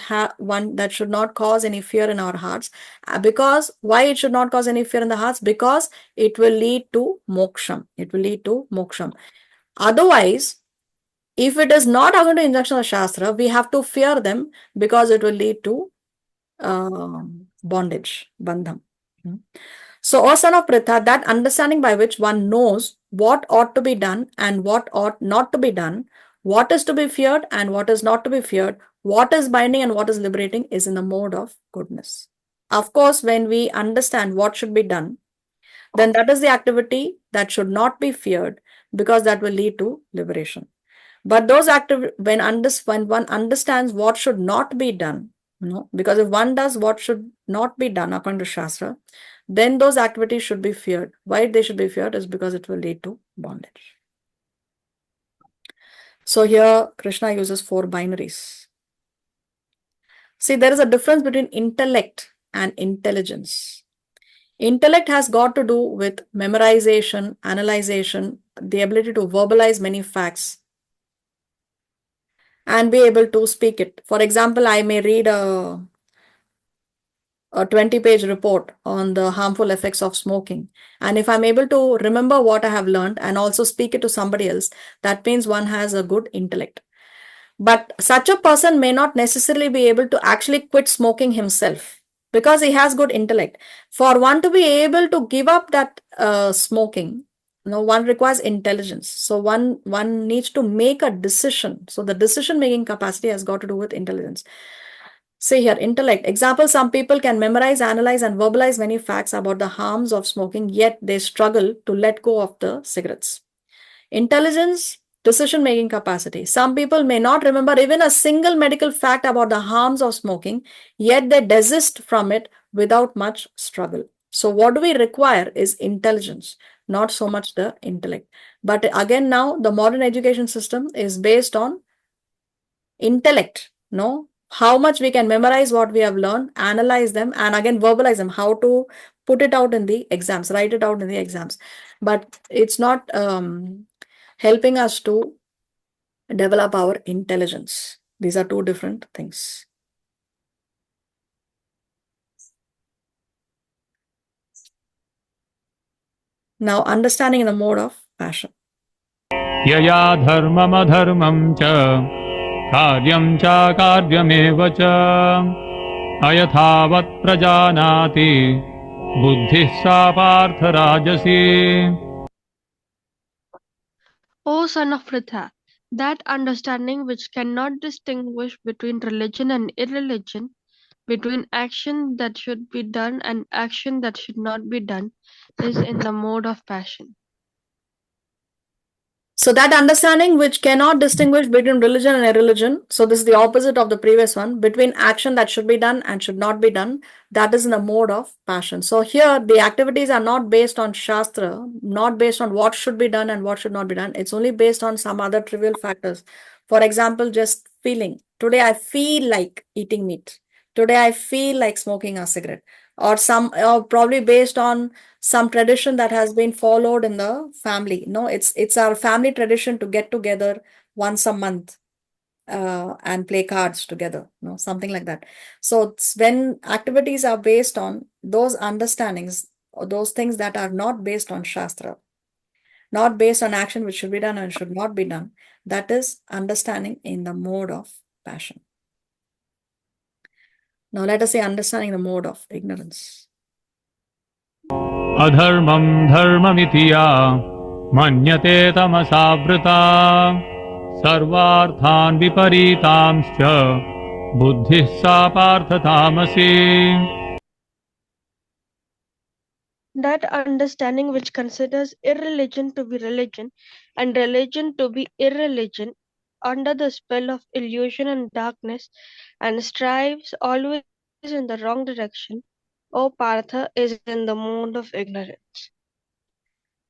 cause any fear in our hearts. Because why it should not cause any fear in the hearts? Because it will lead to moksham. It will lead to moksham. Otherwise, if it is not according to injunction of Shastra, we have to fear them because it will lead to bondage, bandham. So, O son of Pritha, that understanding by which one knows what ought to be done and what ought not to be done, what is to be feared and what is not to be feared, what is binding and what is liberating, is in the mode of goodness. Of course, when we understand what should be done, then that is the activity that should not be feared because that will lead to liberation. But those when one understands what should not be done, because if one does what should not be done according to Shastra, then those activities should be feared. Why they should be feared is because it will lead to bondage. So here Krishna uses 4 binaries. See, there is a difference between intellect and intelligence. Intellect has got to do with memorization, analyzation, the ability to verbalize many facts and be able to speak it. For example, I may read a a 20-page report on the harmful effects of smoking, and if I'm able to remember what I have learned and also speak it to somebody else, that means one has a good intellect. But such a person may not necessarily be able to actually quit smoking himself because he has good intellect. For one to be able to give up that smoking, one requires intelligence. So one needs to make a decision. So the decision making capacity has got to do with intelligence. See here, intellect. Example, some people can memorize, analyze, and verbalize many facts about the harms of smoking, yet they struggle to let go of the cigarettes. Intelligence, decision-making capacity. Some people may not remember even a single medical fact about the harms of smoking, yet they desist from it without much struggle. So what do we require is intelligence, not so much the intellect. But again, now the modern education system is based on intellect, how much we can memorize what we have learned, analyze them, and again verbalize them, how to put it out in the exams, write it out in the exams. But it's not helping us to develop our intelligence. These are two different things. Now, understanding the mode of passion. यया धर्ममधर्मं च कार्यं च कार्यमेव च अयथावत् प्रजानाति बुद्धिः सा पार्थ राजसी. O son of Pritha, that understanding which cannot distinguish between religion and irreligion, between action that should be done and action that should not be done, is in the mode of passion. So that understanding which cannot distinguish between religion and irreligion, so this is the opposite of the previous one, between action that should be done and should not be done, that is in the mode of passion. So here the activities are not based on Shastra, not based on what should be done and what should not be done. It's only based on some other trivial factors. For example, just feeling. Today I feel like eating meat. Today I feel like smoking a cigarette. Or probably based on some tradition that has been followed in the family. It's our family tradition to get together once a month and play cards together, something like that. So when activities are based on those understandings or those things that are not based on Shastra, not based on action which should be done and should not be done, that is understanding in the mode of passion. Now let us say understanding the mode of ignorance. अधर्मं धर्ममिति या मन्यते तमसावृता सर्वार्थान् विपरीतांश्च बुद्धिः सा पार्थ तामसी. That understanding which considers irreligion to be religion and religion to be irreligion under the spell of illusion and darkness and strives always in the wrong direction, O Partha, is in the mode of ignorance.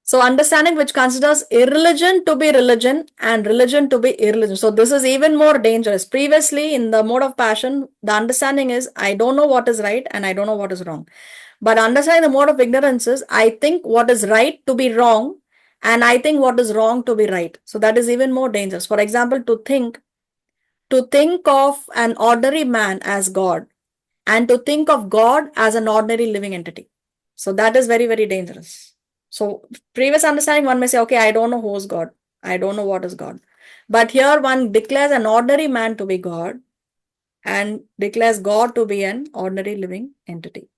So understanding which considers irreligion to be religion and religion to be irreligion. So this is even more dangerous. Previously in the mode of passion, the understanding is I don't know what is right and I don't know what is wrong. But understanding the mode of ignorance is I think what is right to be wrong and I think what is wrong to be right. So that is even more dangerous. For example, to think of an ordinary man as God and to think of God as an ordinary living entity. So that is very, very dangerous. So previous understanding, one may say, okay, I don't know who is God. I don't know what is God. But here one declares an ordinary man to be God and declares God to be an ordinary living entity.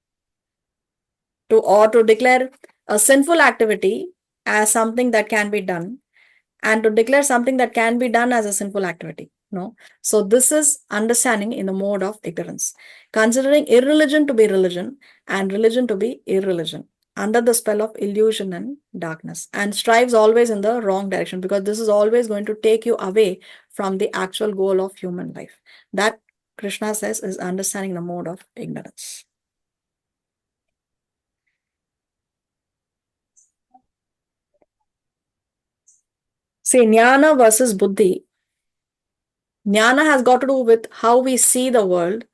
To declare a sinful activity as something that can be done and to declare something that can be done as a sinful activity. So this is understanding in the mode of ignorance, considering irreligion to be religion and religion to be irreligion under the spell of illusion and darkness, and strives always in the wrong direction because this is always going to take you away from the actual goal of human life. That Krishna says is understanding the mode of ignorance. See, jnana versus buddhi. Jnana has got to do with how we see the world.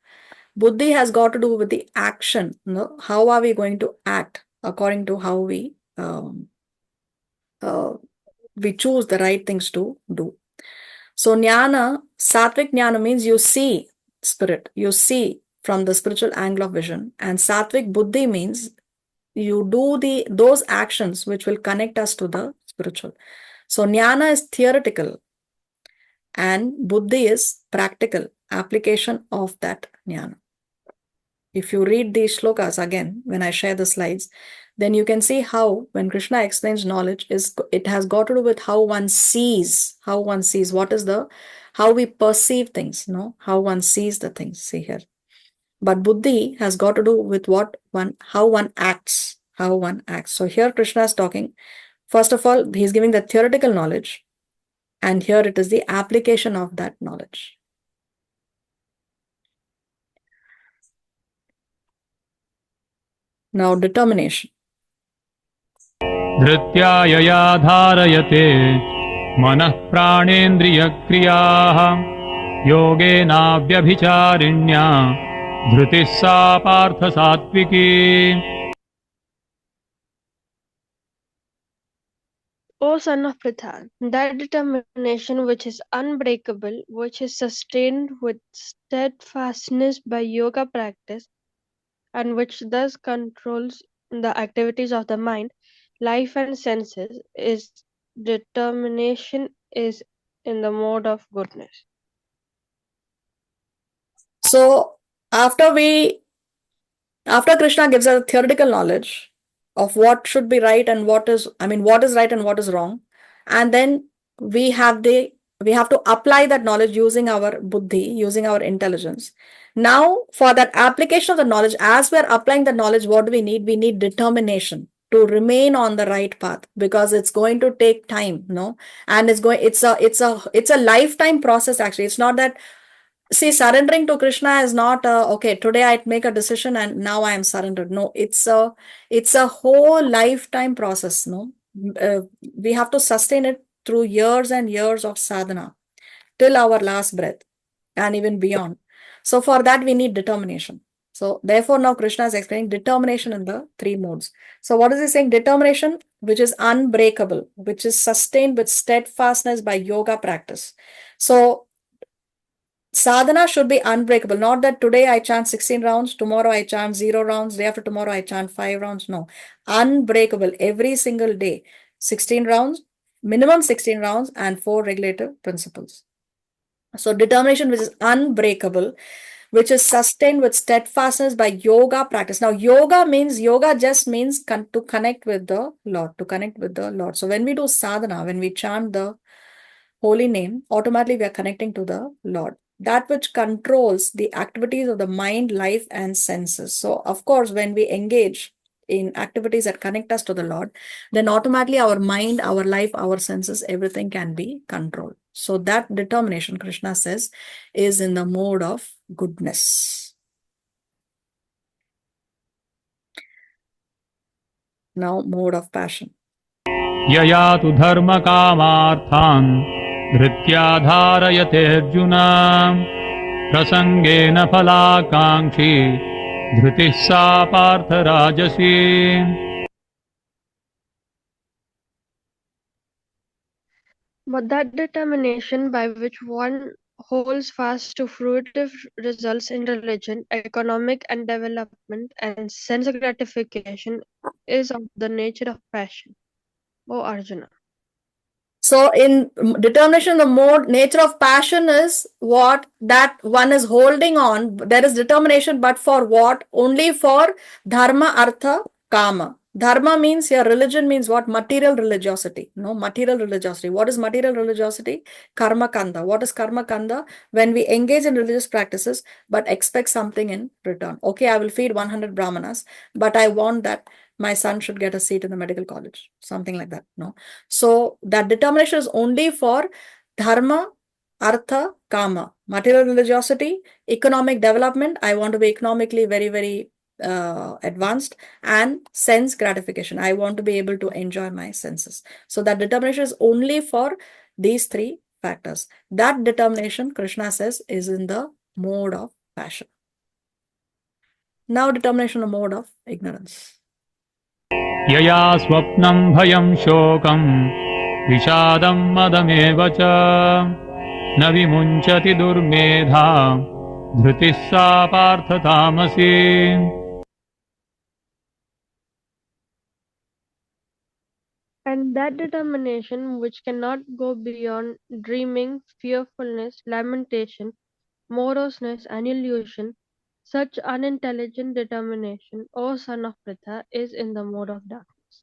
Buddhi has got to do with the action. How are we going to act according to how we choose the right things to do. So jnana, sattvic jnana means you see spirit, you see from the spiritual angle of vision, and Sattvic Buddhi means you do those actions which will connect us to the spiritual. So Jnana is theoretical and Buddhi is practical application of that Jnana. If you read these shlokas again, when I share the slides, then you can see how when Krishna explains knowledge, it has got to do with how one sees, what is how we perceive things, how one sees the things, see here. But Buddhi has got to do with how one acts. So here Krishna is talking, first of all, he's giving the theoretical knowledge, and here it is the application of that knowledge. Now determination. धृत्या यया धारयते मनः प्राणेन्द्रियक्रियाः योगेनाव्यभिचारिण्या धृतिः सा पार्थ सात्विकी. O son of Pritha, that determination which is unbreakable, which is sustained with steadfastness by yoga practice, and which thus controls the activities of the mind, life and senses, is determination is in the mode of goodness. So after Krishna gives us theoretical knowledge of what should be right and what is right and what is wrong, and then we have to apply that knowledge using our buddhi, using our intelligence. Now for that application of the knowledge, as we're applying the knowledge, what do we need? We need determination to remain on the right path, because it's going to take time, and it's a lifetime process. Actually, it's not that. See, surrendering to Krishna is not okay, today I make a decision and now I am surrendered. No, it's a whole lifetime process. We have to sustain it through years and years of sadhana till our last breath and even beyond. So for that we need determination. So therefore now Krishna is explaining determination in the three modes. So what is he saying? Determination which is unbreakable, which is sustained with steadfastness by yoga practice. So sadhana should be unbreakable. Not that today I chant 16 rounds, tomorrow I chant 0 rounds, day after tomorrow I chant 5 rounds. No. Unbreakable every single day. 16 rounds, minimum 16 rounds, and 4 regulative principles. So determination which is unbreakable, which is sustained with steadfastness by yoga practice. Now yoga just means to connect with the Lord. So when we do sadhana, when we chant the holy name, automatically we are connecting to the Lord, that which controls the activities of the mind, life, and senses. So of course, when we engage in activities that connect us to the Lord, then automatically our mind, our life, our senses, everything can be controlled. So that determination, Krishna says, is in the mode of goodness. Now, mode of passion. यया तु धर्म कामार्थान् धृत्या धारयते अर्जुन प्रसंगेन फलाकांक्षी धृतिः सा पार्थ राजसी. But that determination by which one holds fast to fruitive results in religion, economic and development, and sense gratification is of the nature of passion. O Arjuna. So in determination, the nature of passion is what that one is holding on. There is determination, but for what? Only for dharma, artha, kama. Dharma means here, religion means what? Material religiosity. Material religiosity. What is material religiosity? Karma kanda. What is karma kanda? When we engage in religious practices, but expect something in return. Okay, I will feed 100 brahmanas, but I want that my son should get a seat in the medical college. Something like that. So that determination is only for dharma, artha, kama. Material religiosity, economic development. I want to be economically very, very advanced, and sense gratification. I want to be able to enjoy my senses. So that determination is only for these three factors. That determination, Krishna says, is in the mode of passion. Now determination of mode of ignorance. यया स्वप्नं भयं शोकं विषादं मदमेव च न विमुञ्चति दुर्मेधा धृतिः सा पार्थ तामसी And that determination which cannot go beyond dreaming, fearfulness, lamentation, moroseness, and illusion, such unintelligent determination, O son of Pritha, is in the mode of darkness.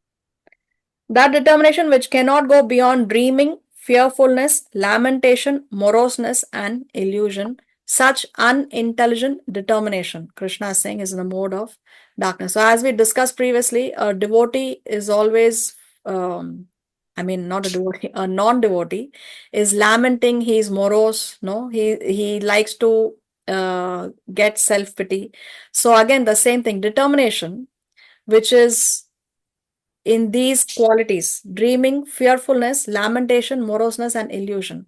That determination which cannot go beyond dreaming, fearfulness, lamentation, moroseness, and illusion, such unintelligent determination, Krishna is saying, is in the mode of darkness. So, as we discussed previously, a devotee is always, not a devotee, a non-devotee is lamenting, he is morose, no, he likes to get self-pity. So, again, the same thing, determination, which is in these qualities dreaming, fearfulness, lamentation, moroseness, and illusion.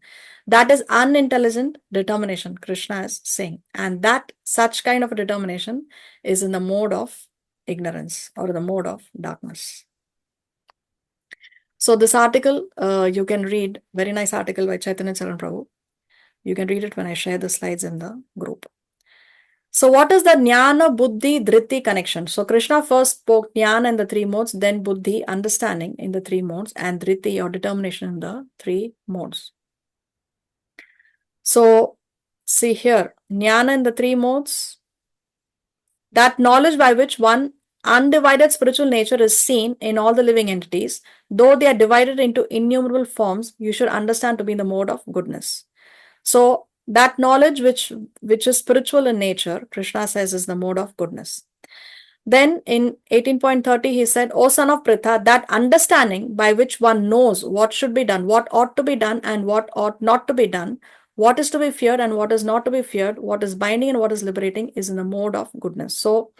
That is unintelligent determination, Krishna is saying. And that such kind of a determination is in the mode of ignorance or the mode of darkness. So, this article you can read, very nice article by Chaitanya Charan Prabhu. You can read it when I share the slides in the group. So what is the Jnana, Buddhi, Dhriti connection? So Krishna first spoke Jnana in the three modes, then Buddhi, understanding in the three modes, and Dhriti or determination in the three modes. So see here, Jnana in the three modes, that knowledge by which one undivided spiritual nature is seen in all the living entities, though they are divided into innumerable forms, you should understand to be in the mode of goodness. So that knowledge which is spiritual in nature, Krishna says, is the mode of goodness. Then in 18.30 he said, O son of Pritha, that understanding by which one knows what should be done, what ought to be done and what ought not to be done, what is to be feared and what is not to be feared, what is binding and what is liberating, is in the mode of goodness. So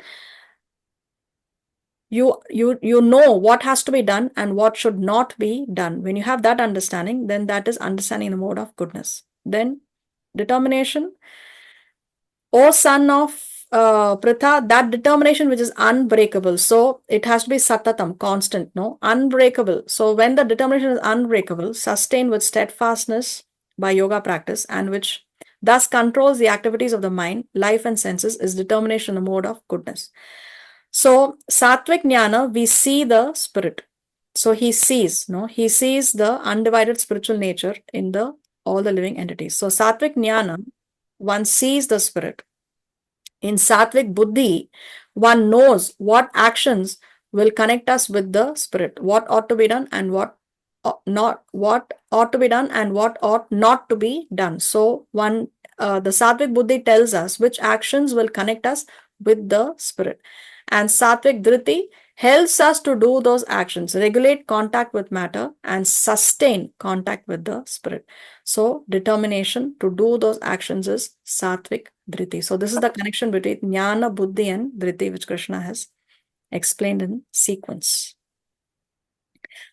you know what has to be done and what should not be done. When you have that understanding, then that is understanding in the mode of goodness. Then determination, O son of Pritha, that determination which is unbreakable. So it has to be satatam, constant, no? Unbreakable. So when the determination is unbreakable, sustained with steadfastness by yoga practice, and which thus controls the activities of the mind, life and senses, is determination in the mode of goodness. So Sattvic Jnana, we see the spirit. So he sees, no? He sees the undivided spiritual nature in all the living entities. So Sattvic Jnana, one sees the spirit. In Sattvic Buddhi, one knows what actions will connect us with the spirit, what ought to be done and what ought to be done and what ought not to be done. So the Sattvic Buddhi tells us which actions will connect us with the spirit. And Sattvic Dhriti helps us to do those actions, regulate contact with matter and sustain contact with the spirit. So determination to do those actions is Sattvic Dhriti. So this is the connection between Jnana, Buddhi and Dhriti, which Krishna has explained in sequence.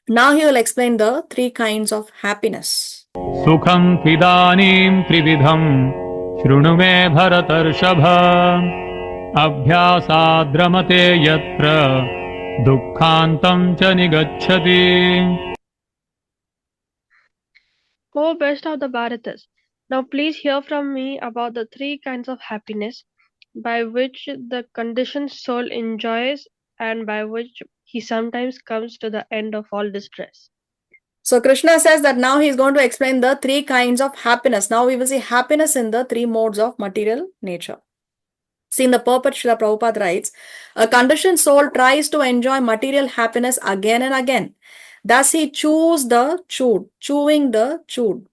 Now he will explain the three kinds of happiness. Sukham tvidanim trividham shrunu me bharatarshava abhyasadramate yatra dukkhantam cha nigacchati. O best of the Bharatas, now please hear from me about the three kinds of happiness by which the conditioned soul enjoys and by which he sometimes comes to the end of all distress. So Krishna says that now he is going to explain the three kinds of happiness. Now we will see happiness in the three modes of material nature. See, in the purport, Srila Prabhupada writes, a conditioned soul tries to enjoy material happiness again and again. Thus he chews the chewed, chewing the chewed.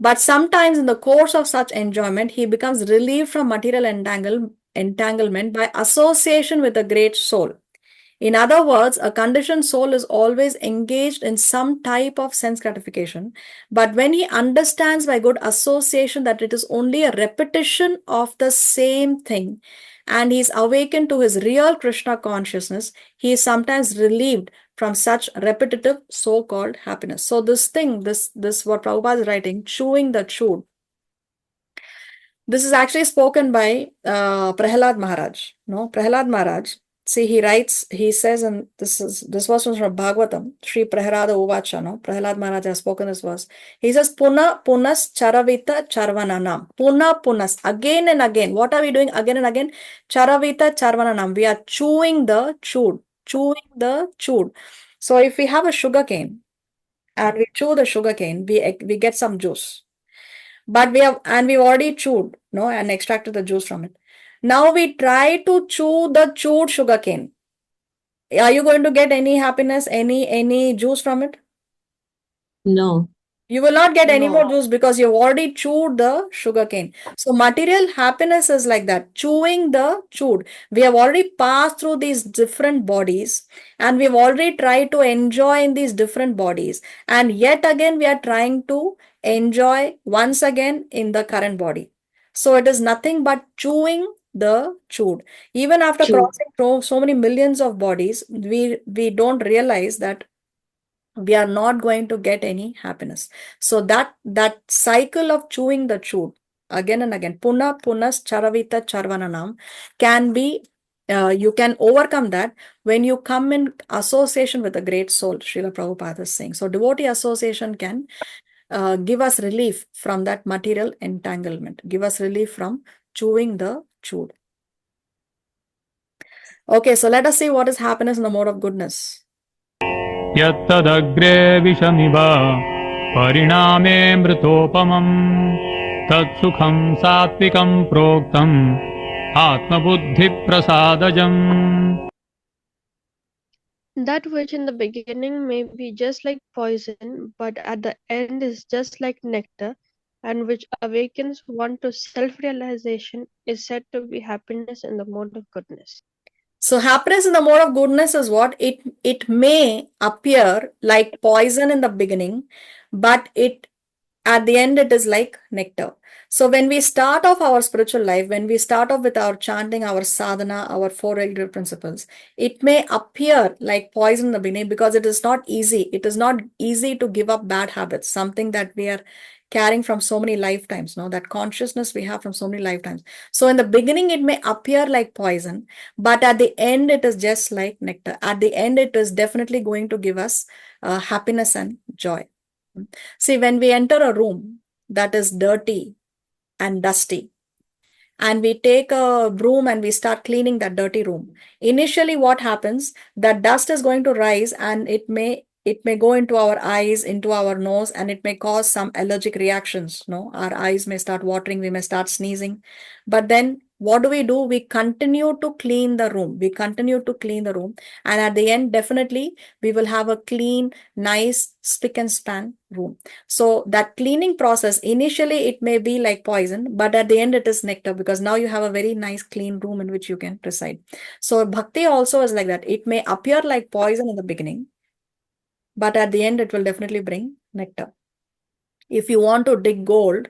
But sometimes in the course of such enjoyment, he becomes relieved from material entanglement by association with the great soul. In other words, a conditioned soul is always engaged in some type of sense gratification. But when he understands by good association that it is only a repetition of the same thing, and he is awakened to his real Krishna consciousness, he is sometimes relieved from such repetitive so-called happiness. So this what Prabhupada is writing, chewing the chewed, this is actually spoken by Prahlad Maharaj. No, Prahlad Maharaj, See, he writes, he says, and this was from Bhagavatam, Sri Prahlada Uvacha, no? Prahlad Maharaj has spoken this verse. He says, Puna punas charavita charvananam. Puna punas, again and again. What are we doing again and again? Charavita charvananam. We are chewing the chewed. So if we have a sugar cane and we chew the sugar cane, we get some juice. But we've already chewed, no, and extracted the juice from it. Now we try to chew the chewed sugar cane. Are you going to get any happiness, any juice from it? No. You will not get any No. more juice because you've already chewed the sugar cane. So material happiness is like that, chewing the chewed. We have already passed through these different bodies and we've already tried to enjoy in these different bodies. And yet again, we are trying to enjoy once again in the current body. So it is nothing but chewing the chewed. Even after crossing through so many millions of bodies, we don't realize that we are not going to get any happiness. So that cycle of chewing the chewed again and again, puna punas charavita charvananam, can be you can overcome that when you come in association with the great soul, Srila Prabhupada is saying. So devotee association can give us relief from that material entanglement, give us relief from chewing the chewed. Okay, so let us see what is happiness in the mode of goodness. यत्तदग्रे विषमिव परिणामे मृतोपमम् तत्सुखं सात्विकं प्रोक्तम् आत्मबुद्धिप्रसादजम्. That which in the beginning may be just like poison, but at the end is just like nectar, and which awakens one to self-realization, is said to be happiness in the mode of goodness. So happiness in the mode of goodness is what? It may appear like poison in the beginning, but at the end it is like nectar. So when we start off our spiritual life, when we start off with our chanting, our sadhana, our four regular principles, it may appear like poison in the beginning because it is not easy. It is not easy to give up bad habits, something that we are carrying from so many lifetimes, no? That consciousness we have from so many lifetimes. So in the beginning, it may appear like poison, but at the end, it is just like nectar. At the end, it is definitely going to give us happiness and joy. See, when we enter a room that is dirty and dusty, and we take a broom and we start cleaning that dirty room, initially what happens, that dust is going to rise and it may go into our eyes, into our nose, and it may cause some allergic reactions. No, our eyes may start watering, we may start sneezing. But then what do? We continue to clean the room. And at the end, definitely, we will have a clean, nice, spick and span room. So that cleaning process, initially it may be like poison, but at the end it is nectar because now you have a very nice, clean room in which you can reside. So bhakti also is like that. It may appear like poison in the beginning, but at the end it will definitely bring nectar. If you want to dig gold,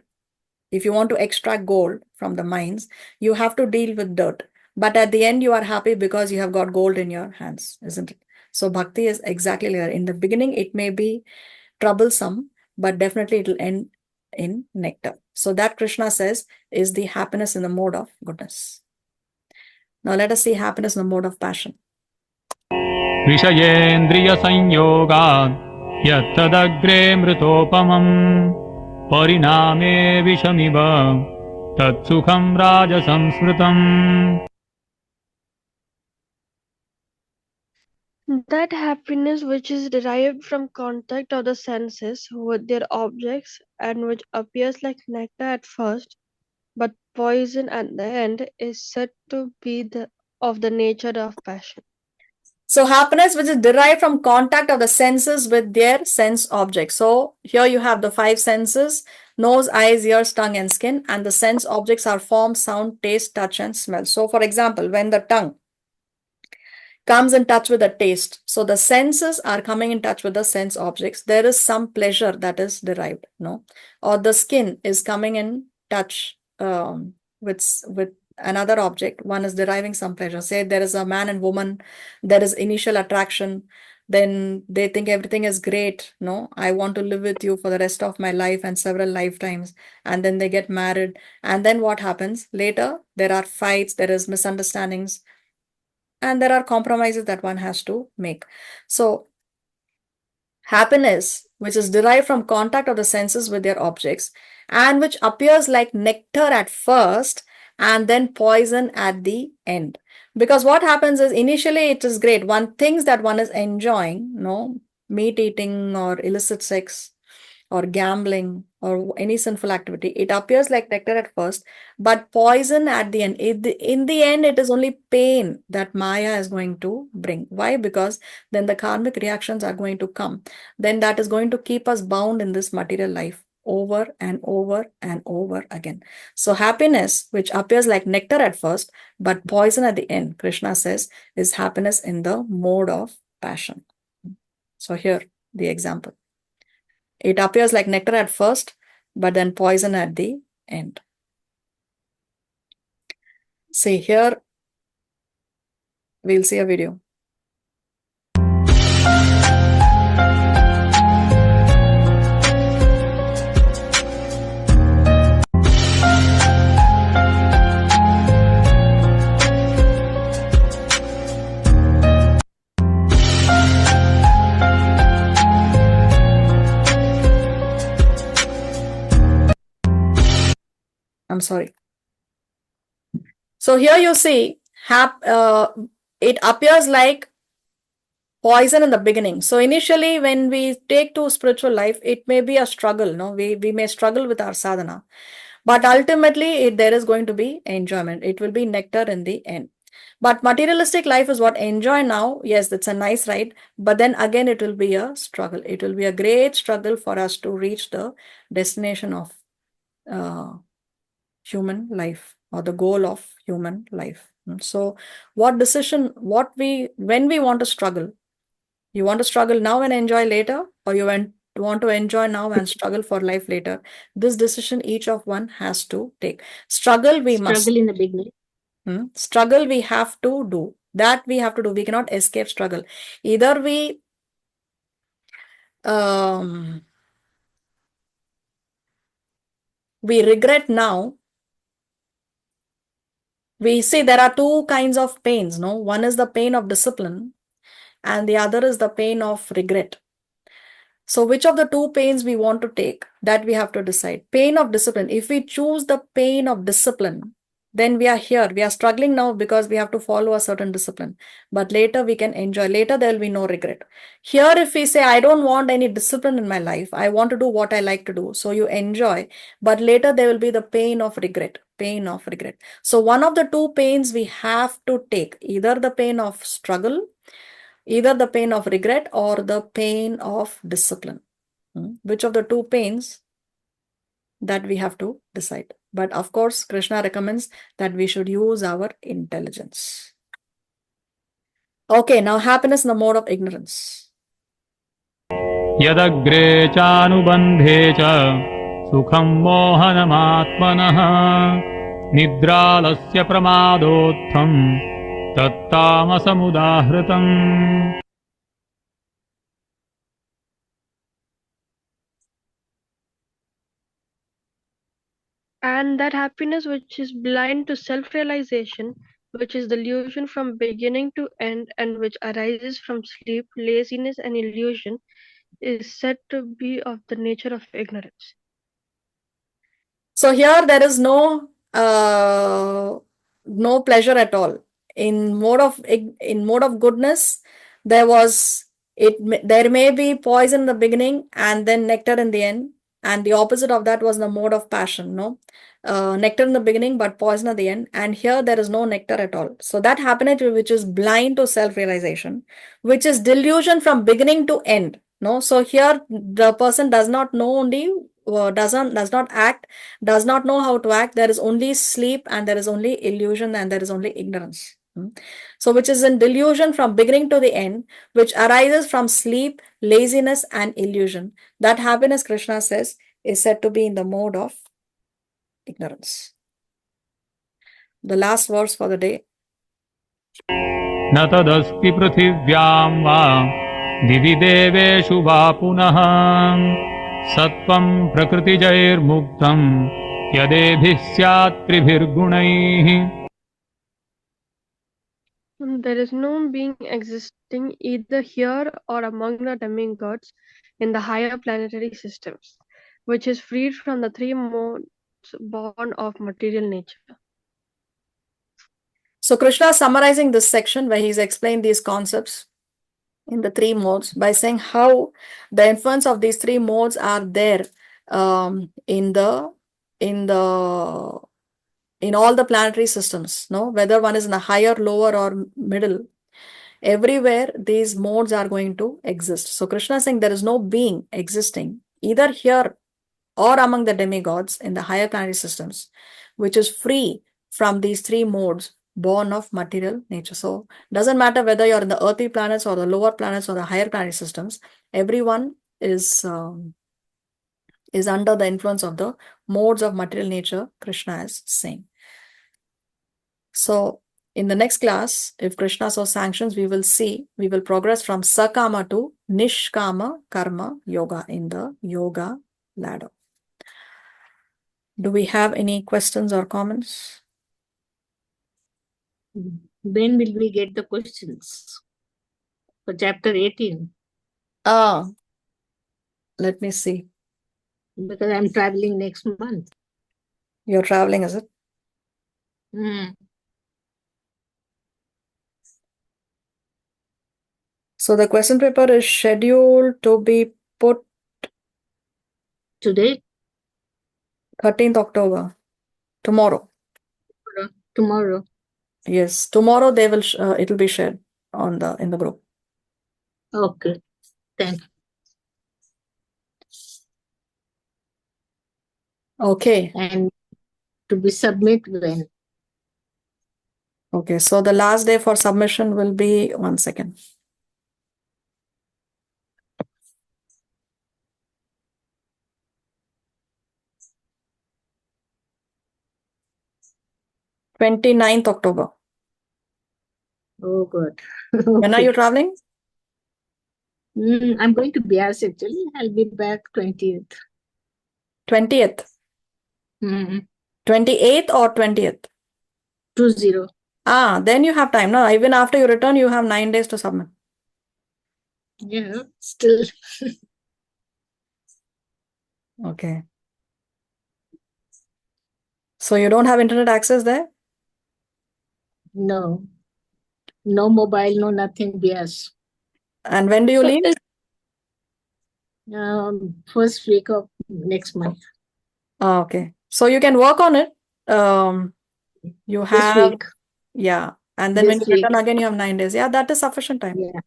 if you want to extract gold from the mines, you have to deal with dirt. But at the end, you are happy because you have got gold in your hands, isn't it? So bhakti is exactly like that. In the beginning, it may be troublesome, but definitely it will end in nectar. So that Krishna says is the happiness in the mode of goodness. Now let us see happiness in the mode of passion. विषयेन्द्रियसंयोगात् यत्तदग्रे मृतोपमम् परिणामे विषमिव तत्सुखं राजसंस्मृतम्. That happiness which is derived from contact of the senses with their objects and which appears like nectar at first, but poison at the end, is said to be of the nature of passion. So happiness which is derived from contact of the senses with their sense objects. So here you have the five senses: nose, eyes, ears, tongue, and skin. And the sense objects are form, sound, taste, touch, and smell. So for example, when the tongue comes in touch with the taste, so the senses are coming in touch with the sense objects, there is some pleasure that is derived, no? Or the skin is coming in touch with another object, one is deriving some pleasure. Say there is a man and woman, there is initial attraction, then they think everything is great, no, I want to live with you for the rest of my life and several lifetimes, and then they get married, and then what happens later? There are fights, there is misunderstandings, and there are compromises that one has to make. So happiness, which is derived from contact of the senses with their objects and which appears like nectar at first and then poison at the end. Because what happens is initially it is great. One thinks that one is enjoying, meat eating or illicit sex or gambling or any sinful activity. It appears like nectar at first, but poison at the end. In the end, it is only pain that Maya is going to bring. Why? Because then the karmic reactions are going to come. Then that is going to keep us bound in this material life over and over and over again. So happiness, which appears like nectar at first, but poison at the end, Krishna says, is happiness in the mode of passion. So here, the example. It appears like nectar at first, but then poison at the end. See here, we'll see a video. I'm sorry. So here you see, it appears like poison in the beginning. So initially, when we take to spiritual life, it may be a struggle. No, we may struggle with our sadhana, but ultimately, there is going to be enjoyment. It will be nectar in the end. But materialistic life is what enjoy now. Yes, that's a nice ride, but then again, it will be a struggle. It will be a great struggle for us to reach the destination of human life or the goal of human life. So when we want to struggle, you want to struggle now and enjoy later, or you want to enjoy now and struggle for life later. This decision each of one has to take. Struggle we must. Struggle in the beginning. Struggle we have to do. That we have to do. We cannot escape struggle. Either we regret now. We see there are two kinds of pains. No, one is the pain of discipline, and the other is the pain of regret. So which of the two pains we want to take, that we have to decide. Pain of discipline. If we choose the pain of discipline, then we are here. We are struggling now because we have to follow a certain discipline. But later we can enjoy. Later there will be no regret. Here if we say, I don't want any discipline in my life. I want to do what I like to do. So you enjoy. But later there will be the pain of regret. Pain of regret. So one of the two pains we have to take. Either the pain of struggle, either the pain of regret, or the pain of discipline. Which of the two pains, that we have to decide. But of course, Krishna recommends that we should use our intelligence. Okay, now happiness in the mode of ignorance. Yadagre chanubandhe cha sukham mohanamaatmanah nidralasya pramadotham tattamasamudahritam. And that happiness which is blind to self-realization, which is delusion from beginning to end, and which arises from sleep, laziness, and illusion, is said to be of the nature of ignorance. So here there is no pleasure at all. In mode of goodness, there may be poison in the beginning and then nectar in the end. And the opposite of that was the mode of passion, nectar in the beginning, but poison at the end. And here there is no nectar at all. So that happiness which is blind to self-realization, which is delusion from beginning to end. So here the person does not know only, does not act, does not know how to act. There is only sleep, and there is only illusion, and there is only ignorance. So which is in delusion from beginning to the end, which arises from sleep, laziness, and illusion. That happiness, Krishna says, is said to be in the mode of ignorance. The last verse for the day. न तदस्ति पृथिव्यां वा दिवि देवेषु वा पुनः सत्त्वं प्रकृतिजैर्मुक्तं यदेभिः स्यात् त्रिभिर्गुणैः. There is no being existing either here or among the demigods in the higher planetary systems, which is freed from the three modes born of material nature. So Krishna is summarizing this section where he's explained these concepts in the three modes by saying how the influence of these three modes are there in all the planetary systems, no, whether one is in the higher, lower, or middle, everywhere these modes are going to exist. So Krishna is saying there is no being existing either here or among the demigods in the higher planetary systems, which is free from these three modes born of material nature. So doesn't matter whether you're in the earthly planets or the lower planets or the higher planetary systems, everyone is under the influence of the modes of material nature, Krishna is saying. So in the next class, if Krishna so sanctions, we will progress from Sakama to Nishkama Karma Yoga in the yoga ladder. Do we have any questions or comments? When will we get the questions for chapter 18? Let me see. Because I'm traveling next month. You're traveling, is it? So the question paper is scheduled to be put Today? 13th October. Tomorrow. Tomorrow. Yes, tomorrow they will. It will be shared in the group. Okay. Thank you. Okay. And to be submit when? Okay. So the last day for submission will be 1 second. Twenty-9th October. Oh God. When are you traveling? I'm going to Bias actually. I'll be back 20th. 20th. 28th or 20th? 20. Then you have time. No, even after you return, you have 9 days to submit. Yeah, still. Okay. So you don't have internet access there? No. No mobile, no nothing. Bias. And when do you leave? First week of next month. Okay. So you can work on it. You This have, week. yeah. And then when This you return week. again, you have 9 days. Yeah, that is sufficient time. Yeah.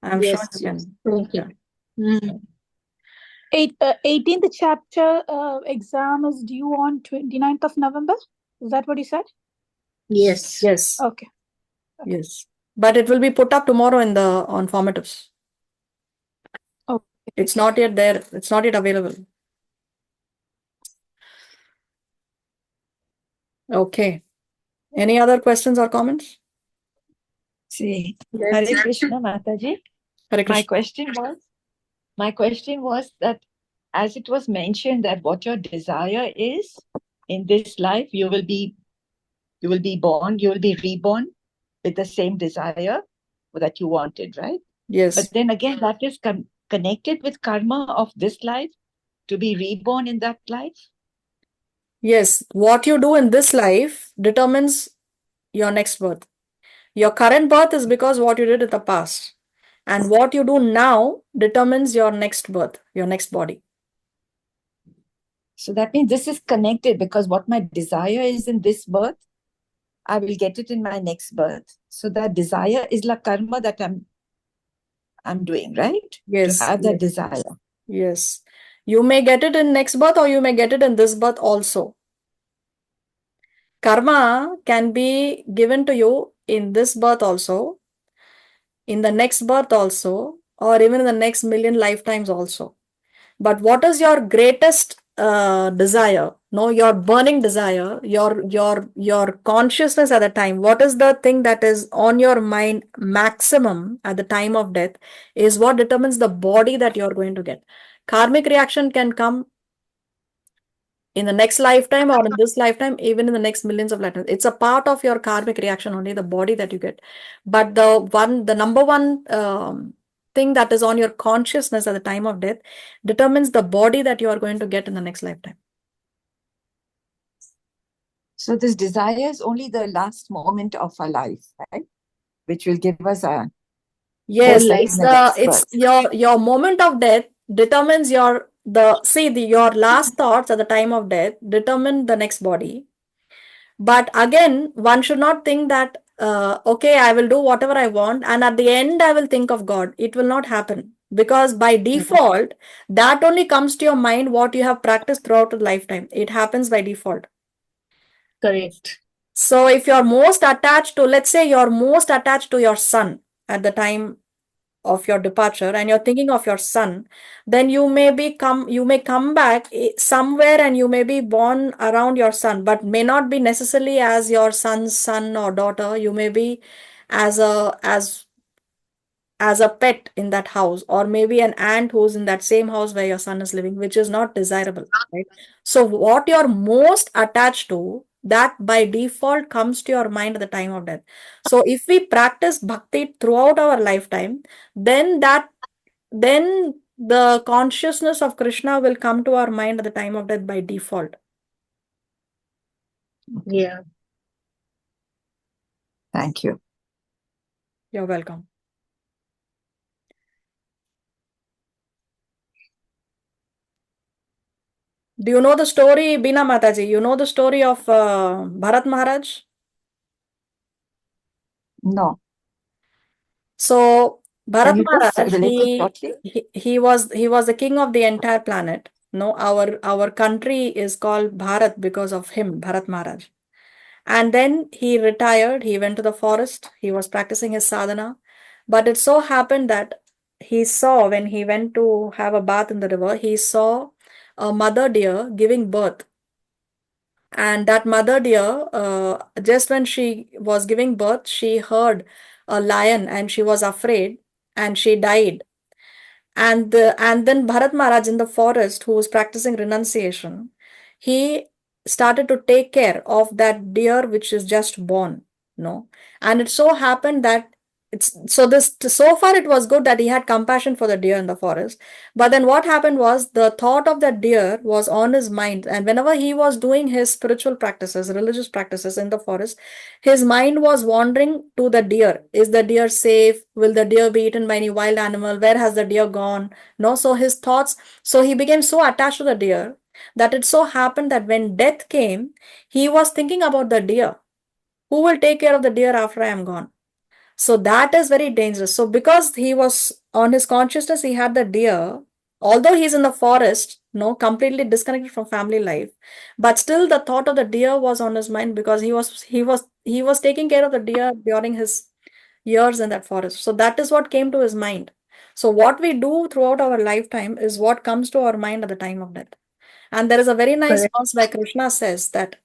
I'm Yes, sure you can. Thank you. Yeah. 18th chapter exam is due on 29th of November. Is that what you said? Yes. Yes. Okay. Yes. But it will be put up tomorrow on formatives. Okay. It's not yet there. It's not yet available. Okay. Any other questions or comments? See, That's Hare Krishna, Mataji. Hare My Krishna. question was that as it was mentioned that what your desire is in this life, you will be born, you will be reborn with the same desire that you wanted, right? Yes. But then again, that is connected with karma of this life to be reborn in that life. Yes. What you do in this life determines your next birth. Your current birth is because what you did in the past. And what you do now determines your next birth, your next body. So that means this is connected because what my desire is in this birth, I will get it in my next birth. So that desire is la karma that I'm doing, right? Yes. To have that desire. Yes. You may get it in next birth or you may get it in this birth also. Karma can be given to you in this birth also, in the next birth also, or even in the next million lifetimes also. But what is your greatest desire? No, your burning desire, your consciousness at the time. What is the thing that is on your mind maximum at the time of death is what determines the body that you're going to get. Karmic reaction can come in the next lifetime or in this lifetime, even in the next millions of lifetimes. It's a part of your karmic reaction only, the body that you get. But the number one thing that is on your consciousness at the time of death determines the body that you are going to get in the next lifetime. So this desire is only the last moment of our life, right? Which will give us a Yes, whole life it's in the next it's birth. your moment of death determines your your last thoughts at the time of death determine the next body. But again, one should not think that okay, I will do whatever I want, and at the end I will think of God. It will not happen because by default, that only comes to your mind what you have practiced throughout the lifetime. It happens by default. Correct. So if you're most attached to, let's say you're most attached to your son at the time of your departure and you're thinking of your son, then you may come back somewhere and you may be born around your son, but may not be necessarily as your son's son or daughter. You may be as a pet in that house, or maybe an ant who's in that same house where your son is living, which is not desirable, right? So what you're most attached to, that by default comes to your mind at the time of death. So if we practice bhakti throughout our lifetime, then the consciousness of Krishna will come to our mind at the time of death by default. Yeah. Thank you. You're welcome. Do you know the story, Bina Mataji? You know the story of Bharat Maharaj? No. So Bharat Can you just Maharaj, relate it shortly? he was the king of the entire planet. No, our country is called Bharat because of him, Bharat Maharaj. And then he retired. He went to the forest. He was practicing his sadhana. But it so happened that he saw, when he went to have a bath in the river, he saw a mother deer giving birth. And that mother deer, just when she was giving birth, she heard a lion and she was afraid and she died. And then Bharat Maharaj in the forest, who was practicing renunciation, he started to take care of that deer which is just born. No, and it so happened that so far it was good that he had compassion for the deer in the forest. But then what happened was the thought of that deer was on his mind, and whenever he was doing his spiritual practices, religious practices in the forest, his mind was wandering to the deer. Is the deer safe? Will the deer be eaten by any wild animal? Where has the deer gone? No, so his thoughts, so he became so attached to the deer that it so happened that when death came, he was thinking about the deer. Who will take care of the deer after I am gone? So that is very dangerous. So because he was on his consciousness, he had the deer, although he's in the forest, no, completely disconnected from family life, but still the thought of the deer was on his mind because he was taking care of the deer during his years in that forest. So that is what came to his mind. So what we do throughout our lifetime is what comes to our mind at the time of death. And there is a very nice Correct. verse where Krishna says that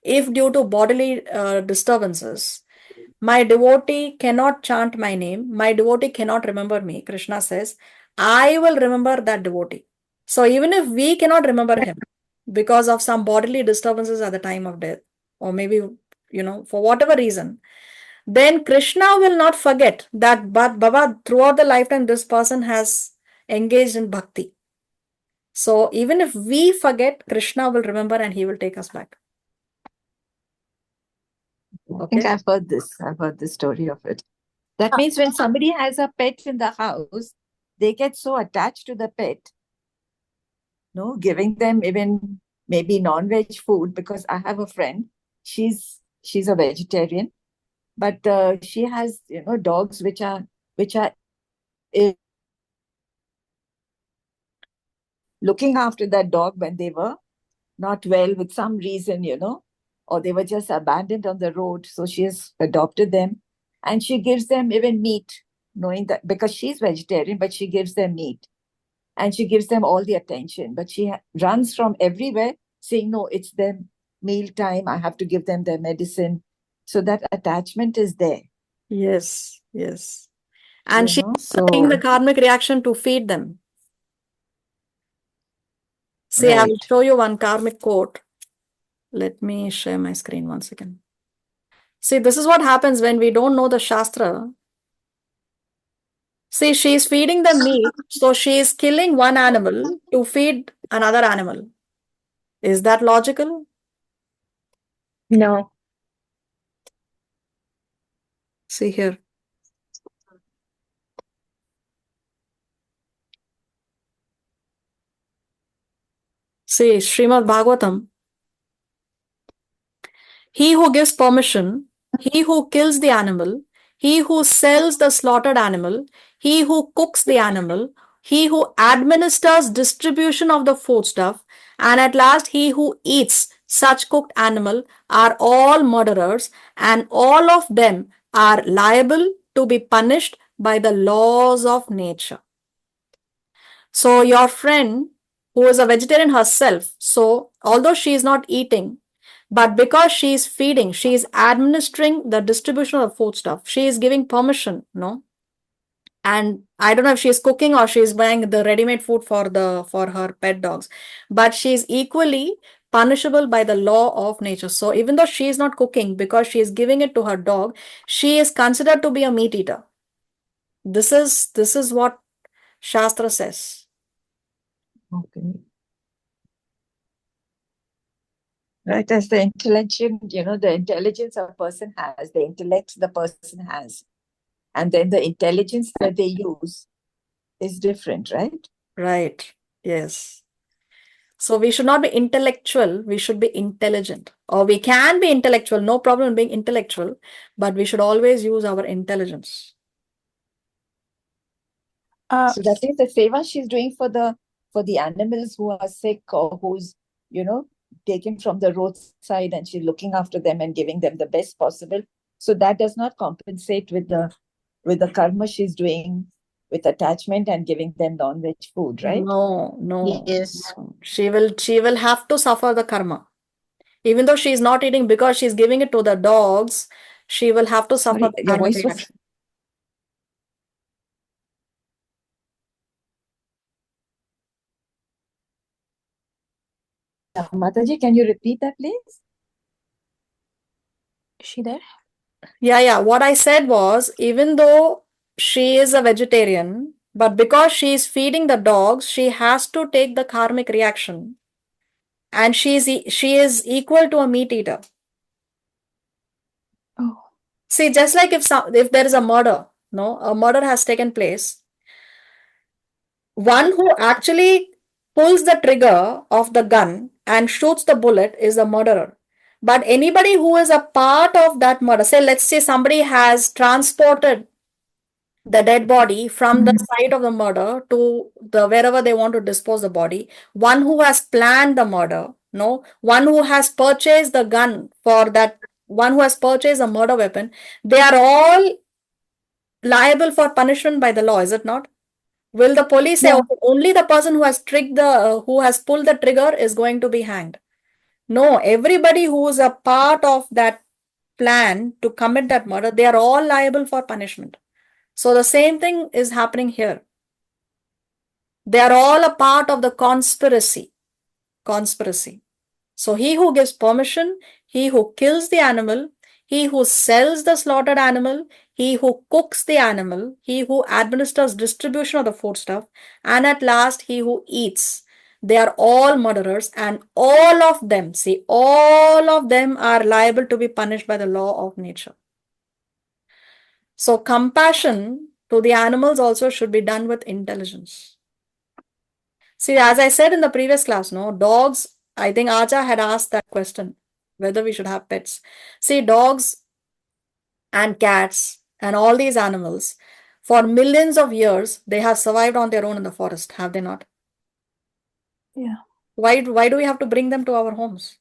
if due to bodily disturbances, my devotee cannot chant my name, my devotee cannot remember me, Krishna says, I will remember that devotee. So even if we cannot remember him because of some bodily disturbances at the time of death, or maybe, for whatever reason, then Krishna will not forget that, but Baba, throughout the lifetime, this person has engaged in bhakti. So even if we forget, Krishna will remember and he will take us back. I think Okay. I've heard this. I've heard the story of it. That means when somebody has a pet in the house, they get so attached to the pet, no, giving them even maybe non-veg food, because I have a friend, she's a vegetarian, but she has dogs which are ill. Looking after that dog when they were not well with some reason, or they were just abandoned on the road. So she has adopted them and she gives them even meat, knowing that because she's vegetarian, but she gives them meat and she gives them all the attention. But she runs from everywhere saying, no, it's their meal time. I have to give them their medicine. So that attachment is there. Yes, yes. And she's So taking the karmic reaction to feed them. See, I will Right. show you one karmic quote. Let me share my screen once again. See, this is what happens when we don't know the Shastra. See, she is feeding the meat, so she is killing one animal to feed another animal. Is that logical? No. See here. See, Srimad Bhagavatam. He who gives permission, he who kills the animal, he who sells the slaughtered animal, he who cooks the animal, he who administers distribution of the foodstuff, and at last he who eats such cooked animal are all murderers, and all of them are liable to be punished by the laws of nature. So your friend who is a vegetarian herself, so although she is not eating, but because she is feeding, she is administering the distribution of the foodstuff, she is giving permission, no? And I don't know if she is cooking or she is buying the ready-made food for her pet dogs, but she is equally punishable by the law of nature. So even though she is not cooking, because she is giving it to her dog, she is considered to be a meat eater. This is what Shastra says. Okay. Right, as the intelligence, the intelligence a person has, the intellect the person has, and then the intelligence that they use is different, right? Right. Yes. So we should not be intellectual, we should be intelligent. Or we can be intellectual, no problem in being intellectual, but we should always use our intelligence. So that is the seva she's doing for the animals who are sick or who's, taken from the roadside, and she's looking after them and giving them the best possible. So that does not compensate with the karma she's doing with attachment and giving them non-veg food, right? No. Yes. No. She will have to suffer the karma. Even though she is not eating because she is giving it to the dogs, she will have to suffer Sorry, the your karmic voice was reaction. Mataji, can you repeat that, please? Is she there? Yeah. What I said was, even though she is a vegetarian, but because she is feeding the dogs, she has to take the karmic reaction. And she is equal to a meat eater. Oh. See, just like if there is a murder, no, a murder has taken place, one who actually pulls the trigger of the gun and shoots the bullet is the murderer. But anybody who is a part of that murder, let's say somebody has transported the dead body from the site of the murder to the wherever they want to dispose the body, one who has planned the murder, no, one who has purchased the gun for that, one who has purchased a murder weapon, they are all liable for punishment by the law, is it not? Will the police say, Yeah. okay, only the person who has who has pulled the trigger is going to be hanged? No, everybody who is a part of that plan to commit that murder, they are all liable for punishment. So the same thing is happening here. They are all a part of the conspiracy. So he who gives permission, he who kills the animal, he who sells the slaughtered animal, he who cooks the animal, he who administers distribution of the foodstuff, and at last he who eats. They are all murderers, and all of them, all of them are liable to be punished by the law of nature. So compassion to the animals also should be done with intelligence. See, as I said in the previous class, no, dogs, I think Acha had asked that question, whether we should have pets. See, dogs and cats and all these animals, for millions of years, they have survived on their own in the forest, have they not? Yeah. Why do we have to bring them to our homes?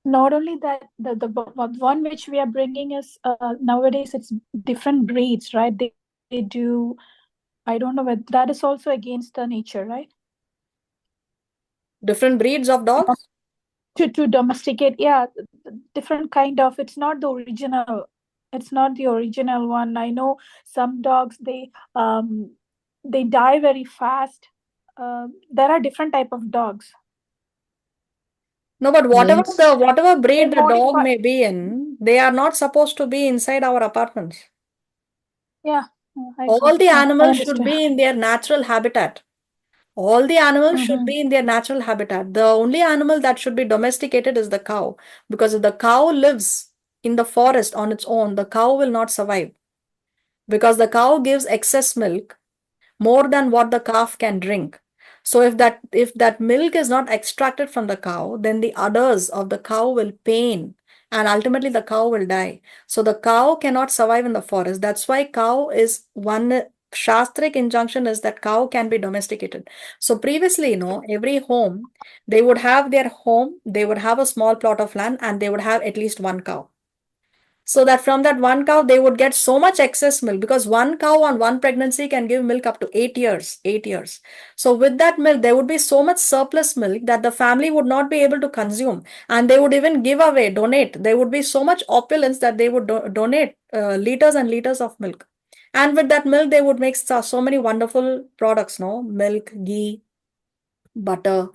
Not only that, the one which we are bringing is nowadays it's different breeds, right? They do, I don't know whether that is also against the nature, right? Different breeds of dogs? To domesticate, yeah, different kind of. It's not the original. It's not the original one. I know some dogs they die very fast. there are different type of dogs. No, but whatever Means- whatever breed the They're dog modified. may be in, they are not supposed to be inside our apartments. Yeah, I All the I animals should understand. be in their natural habitat. All the animals should be in their natural habitat. The only animal that should be domesticated is the cow. Because if the cow lives in the forest on its own, the cow will not survive. Because the cow gives excess milk, more than what the calf can drink. So if that milk is not extracted from the cow, then the udders of the cow will pain and ultimately the cow will die. So the cow cannot survive in the forest. That's why cow is one Shastric injunction is that cow can be domesticated. So previously, every home, they would have their home, they would have a small plot of land and they would have at least one cow. So that from that one cow, they would get so much excess milk because one cow on one pregnancy can give milk up to 8 years, 8 years. So with that milk, there would be so much surplus milk that the family would not be able to consume and they would even give away, donate. There would be so much opulence that they would donate liters and liters of milk. And with that milk, they would make so many wonderful products, no? Milk, ghee, butter,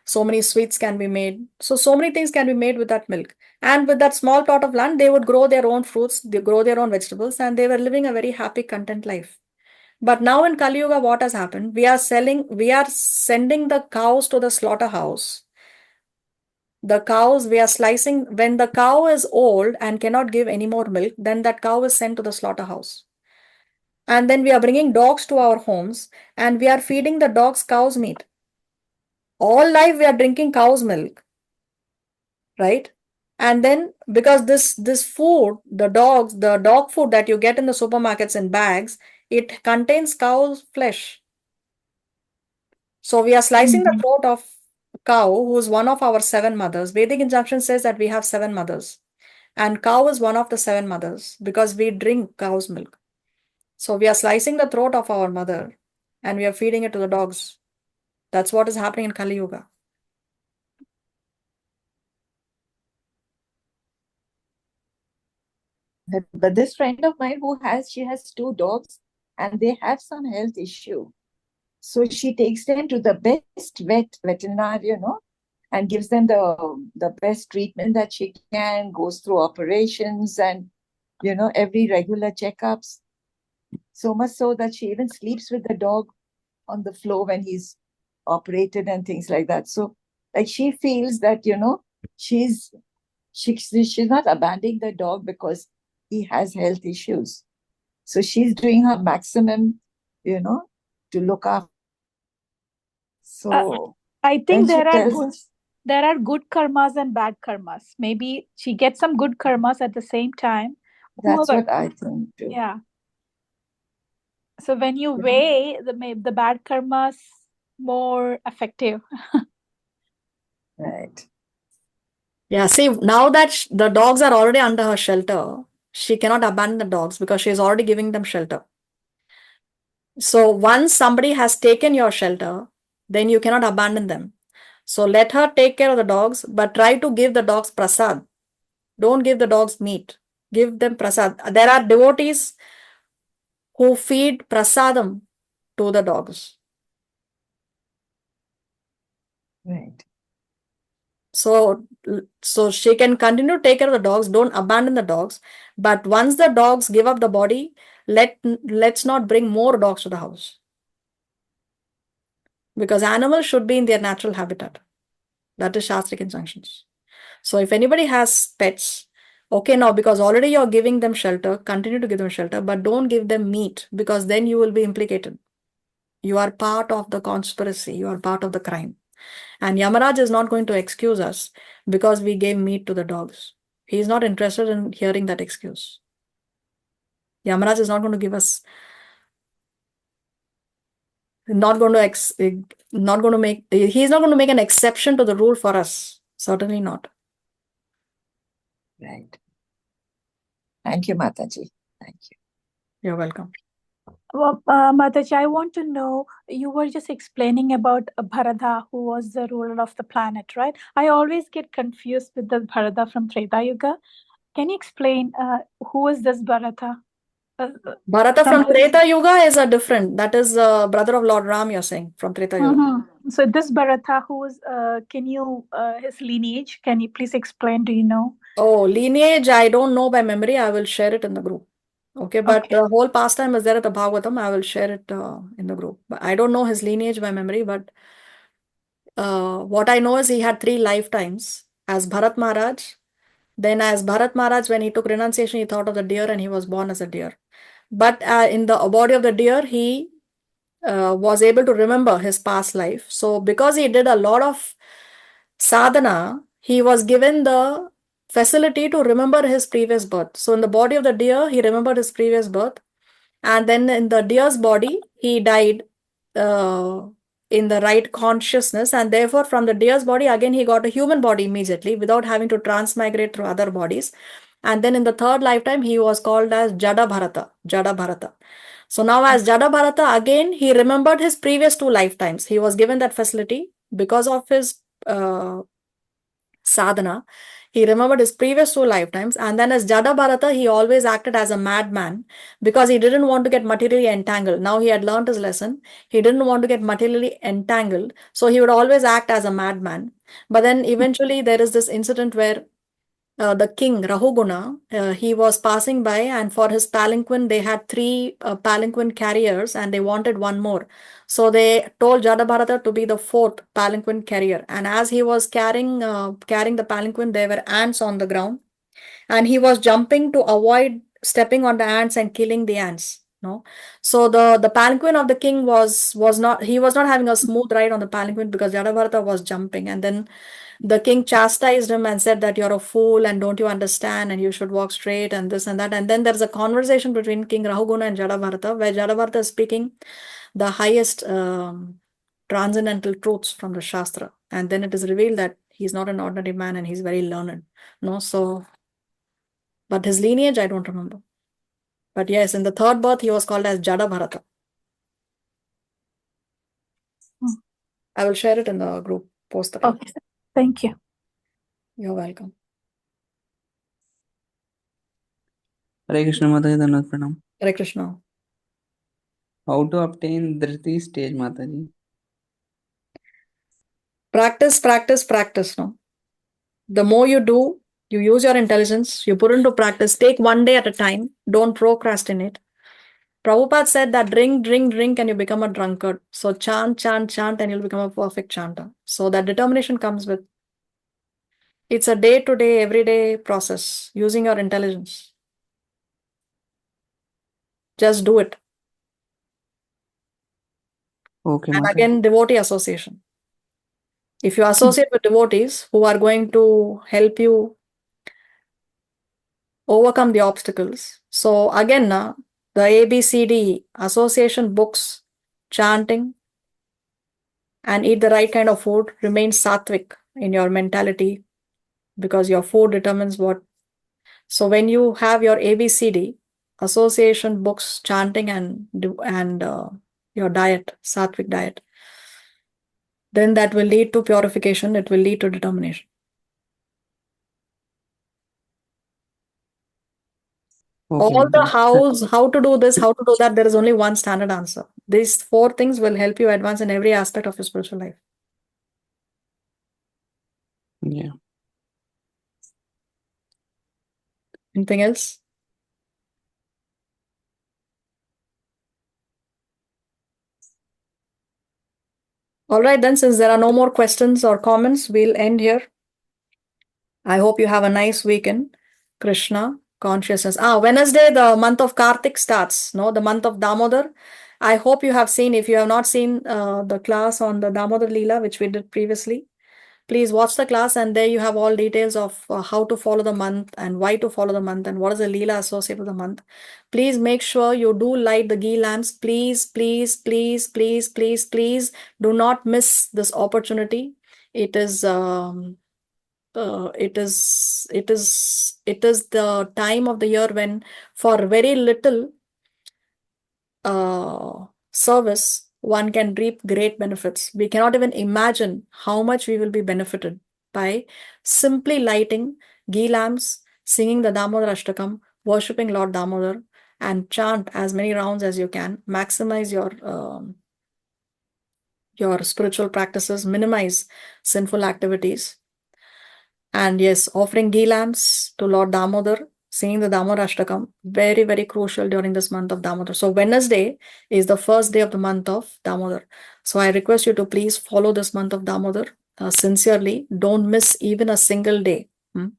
so many sweets can be made. So many things can be made with that milk. And with that small plot of land, they would grow their own fruits, they grow their own vegetables, and they were living a very happy, content life. But now in Kali Yuga, what has happened? We are sending the cows to the slaughterhouse. The cows, we are slicing, when the cow is old and cannot give any more milk, then that cow is sent to the slaughterhouse. And then we are bringing dogs to our homes and we are feeding the dogs cow's meat. All life we are drinking cow's milk, right? And then because this food, the dog food that you get in the supermarkets in bags, it contains cow's flesh. So we are slicing the throat of cow, who is one of our 7 mothers. Vedic injunction says that we have 7 mothers. And cow is one of the 7 mothers because we drink cow's milk. So we are slicing the throat of our mother and we are feeding it to the dogs. That's what is happening in Kali Yuga. But this friend of mine she has 2 dogs and they have some health issue. So she takes them to the best veterinarian, and gives them the best treatment that she can, goes through operations and, every regular checkups. So much so that she even sleeps with the dog on the floor when he's operated and things like that. So like she feels that, she's not abandoning the dog because he has health issues. So she's doing her maximum, to look after. So I when think she there are tells good, us, there are good karmas and bad karmas. Maybe she gets some good karmas at the same time. that's Whoever, what I think too. yeah. So when you weigh the bad karmas more effective. Right. Yeah, see, now that the dogs are already under her shelter, she cannot abandon the dogs because she is already giving them shelter. So once somebody has taken your shelter, then you cannot abandon them. So let her take care of the dogs, but try to give the dogs prasad. Don't give the dogs meat. Give them prasad. There are devotees who feed prasadam to the dogs. Right. So she can continue to take care of the dogs. Don't abandon the dogs. But once the dogs give up the body, let's not bring more dogs to the house. Because animals should be in their natural habitat. That is Shastric injunctions. So if anybody has pets, okay, now because already you're giving them shelter, continue to give them shelter, but don't give them meat because then you will be implicated. You are part of the conspiracy. You are part of the crime. And Yamaraj is not going to excuse us because we gave meat to the dogs. He is not interested in hearing that excuse. Yamaraj is not going to give us, not going to make, he's not going to make an exception to the rule for us. Certainly not. Right. Thank you, Mataji. Thank you. You're welcome. Well, Mataji, I want to know, you were just explaining about Bharata, who was the ruler of the planet, right? I always get confused with the Bharata from Treta Yuga. Can you explain who is this Bharata? Bharata from his- Treta Yuga is a different. That is brother of Lord Ram, you're saying, from Treta Yuga. So this Bharata, who was, can you, his lineage, can you please explain? Do you know? Oh, lineage, I don't know by memory. I will share it in the group. Okay, but Okay. the whole pastime is there at the Bhagavatam. I will share it in the group. But I don't know his lineage by memory, but what I know is he had 3 lifetimes as Bharat Maharaj. Then as Bharat Maharaj, when he took renunciation, he thought of the deer and he was born as a deer. But in the body of the deer, he was able to remember his past life. So because he did a lot of sadhana, he was given the facility to remember his previous birth. So in the body of the deer, he remembered his previous birth. And then in the deer's body, he died in the right consciousness. And therefore, from the deer's body, again, he got a human body immediately without having to transmigrate through other bodies. And then in the third lifetime, he was called as Jada Bharata. Jada Bharata. So now as Jada Bharata, again, he remembered his previous 2 lifetimes. He was given that facility because of his sadhana. He remembered his previous 2 lifetimes, and then as Jada Bharata, he always acted as a madman because he didn't want to get materially entangled. Now he had learned his lesson. He didn't want to get materially entangled, so he would always act as a madman. But then eventually there is this incident where the king Rahuguna, he was passing by, and for his palanquin they had 3 palanquin carriers and they wanted one more. So they told Jadabharata to be the 4th palanquin carrier, and as he was carrying the palanquin, there were ants on the ground and he was jumping to avoid stepping on the ants and killing the ants. No, so the palanquin of the king was not, he was not having a smooth ride on the palanquin because Jadabharata was jumping, and then the king chastised him and said that you're a fool and don't you understand and you should walk straight and this and that. And then there's a conversation between King Rahuguna and Jadabharata where Jadabharata is speaking the highest transcendental truths from the Shastra. And then it is revealed that he's not an ordinary man and he's very learned. No, so, but his lineage, I don't remember. But yes, in the third birth, he was called as Jadabharata. I will share it in the group post the class. Okay. Thank you. You're welcome. Hare Krishna Mataji, Dhanavad Pranam. Hare Krishna. How to obtain Dhriti stage, Mataji? Practice, practice, practice. No, the more you do, you use your intelligence, you put into practice. Take one day at a time. Don't procrastinate. Prabhupada said that drink, drink, drink, and you become a drunkard. So chant, chant, chant, and you'll become a perfect chanter. So that determination comes with. It's a day-to-day, everyday process using your intelligence. Just do it. Okay, And Mataji. again, devotee association. If you associate with devotees who are going to help you overcome the obstacles. So again, the ABCD association, books, chanting, and eat the right kind of food, remain sattvic in your mentality because your food determines what. So when you have your ABCD, association, books, chanting, and your diet, sattvic diet, then that will lead to purification. It will lead to determination. Okay, All the Mataji. hows, how to do this, how to do that, there is only one standard answer. These 4 things will help you advance in every aspect of your spiritual life. Yeah. Anything else? All right, then, since there are no more questions or comments, we'll end here. I hope you have a nice weekend. Krishna consciousness. Wednesday, the month of Kartik starts, no, the month of Damodar. I hope you have seen, if you have not seen the class on the Damodar Leela, which we did previously, please watch the class, and there you have all details of how to follow the month and why to follow the month and what is the Leela associated with the month. Please make sure you do light the ghee lamps. Please, please, please, please, please, please do not miss this opportunity. It is the time of the year when for very little service one can reap great benefits. We cannot even imagine how much we will be benefited by simply lighting ghee lamps, singing the Damodar Ashtakam, worshipping Lord Damodar, and chant as many rounds as you can. Maximize your spiritual practices, minimize sinful activities. And yes, offering ghee lamps to Lord Damodar, singing the Damodar Ashtakam, very, very crucial during this month of Damodar. So Wednesday is the first day of the month of Damodar. So I request you to please follow this month of Damodar sincerely. Don't miss even a single day.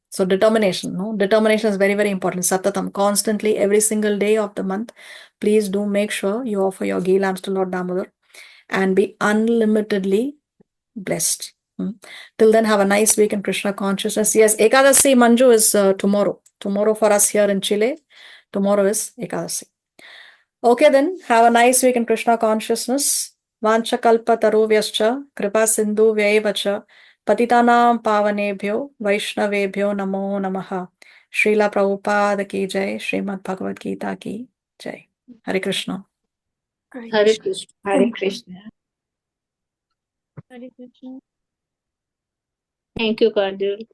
So determination, no? Determination is very, very important. Satatam, constantly, every single day of the month, please do make sure you offer your ghee lamps to Lord Damodar and be unlimitedly blessed. Till then, have a nice week in Krishna consciousness. Yes, Ekadasi Manju is tomorrow. Tomorrow for us here in Chile. Tomorrow is Ekadasi. Okay, then, have a nice week in Krishna consciousness. Vancha kalpa taruvyascha, kripa sindhu vyayevacha, patitanam pavanebhyo, vaishnavebhyo namo namaha. Srila Prabhupada ki jai, Srimad Bhagavad Gita ki jai. Hare Krishna. Hare Krishna. Hare Krishna. Hare Krishna. Thank you, Kajal.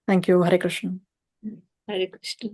Thank you. Hare Krishna. Hare Krishna.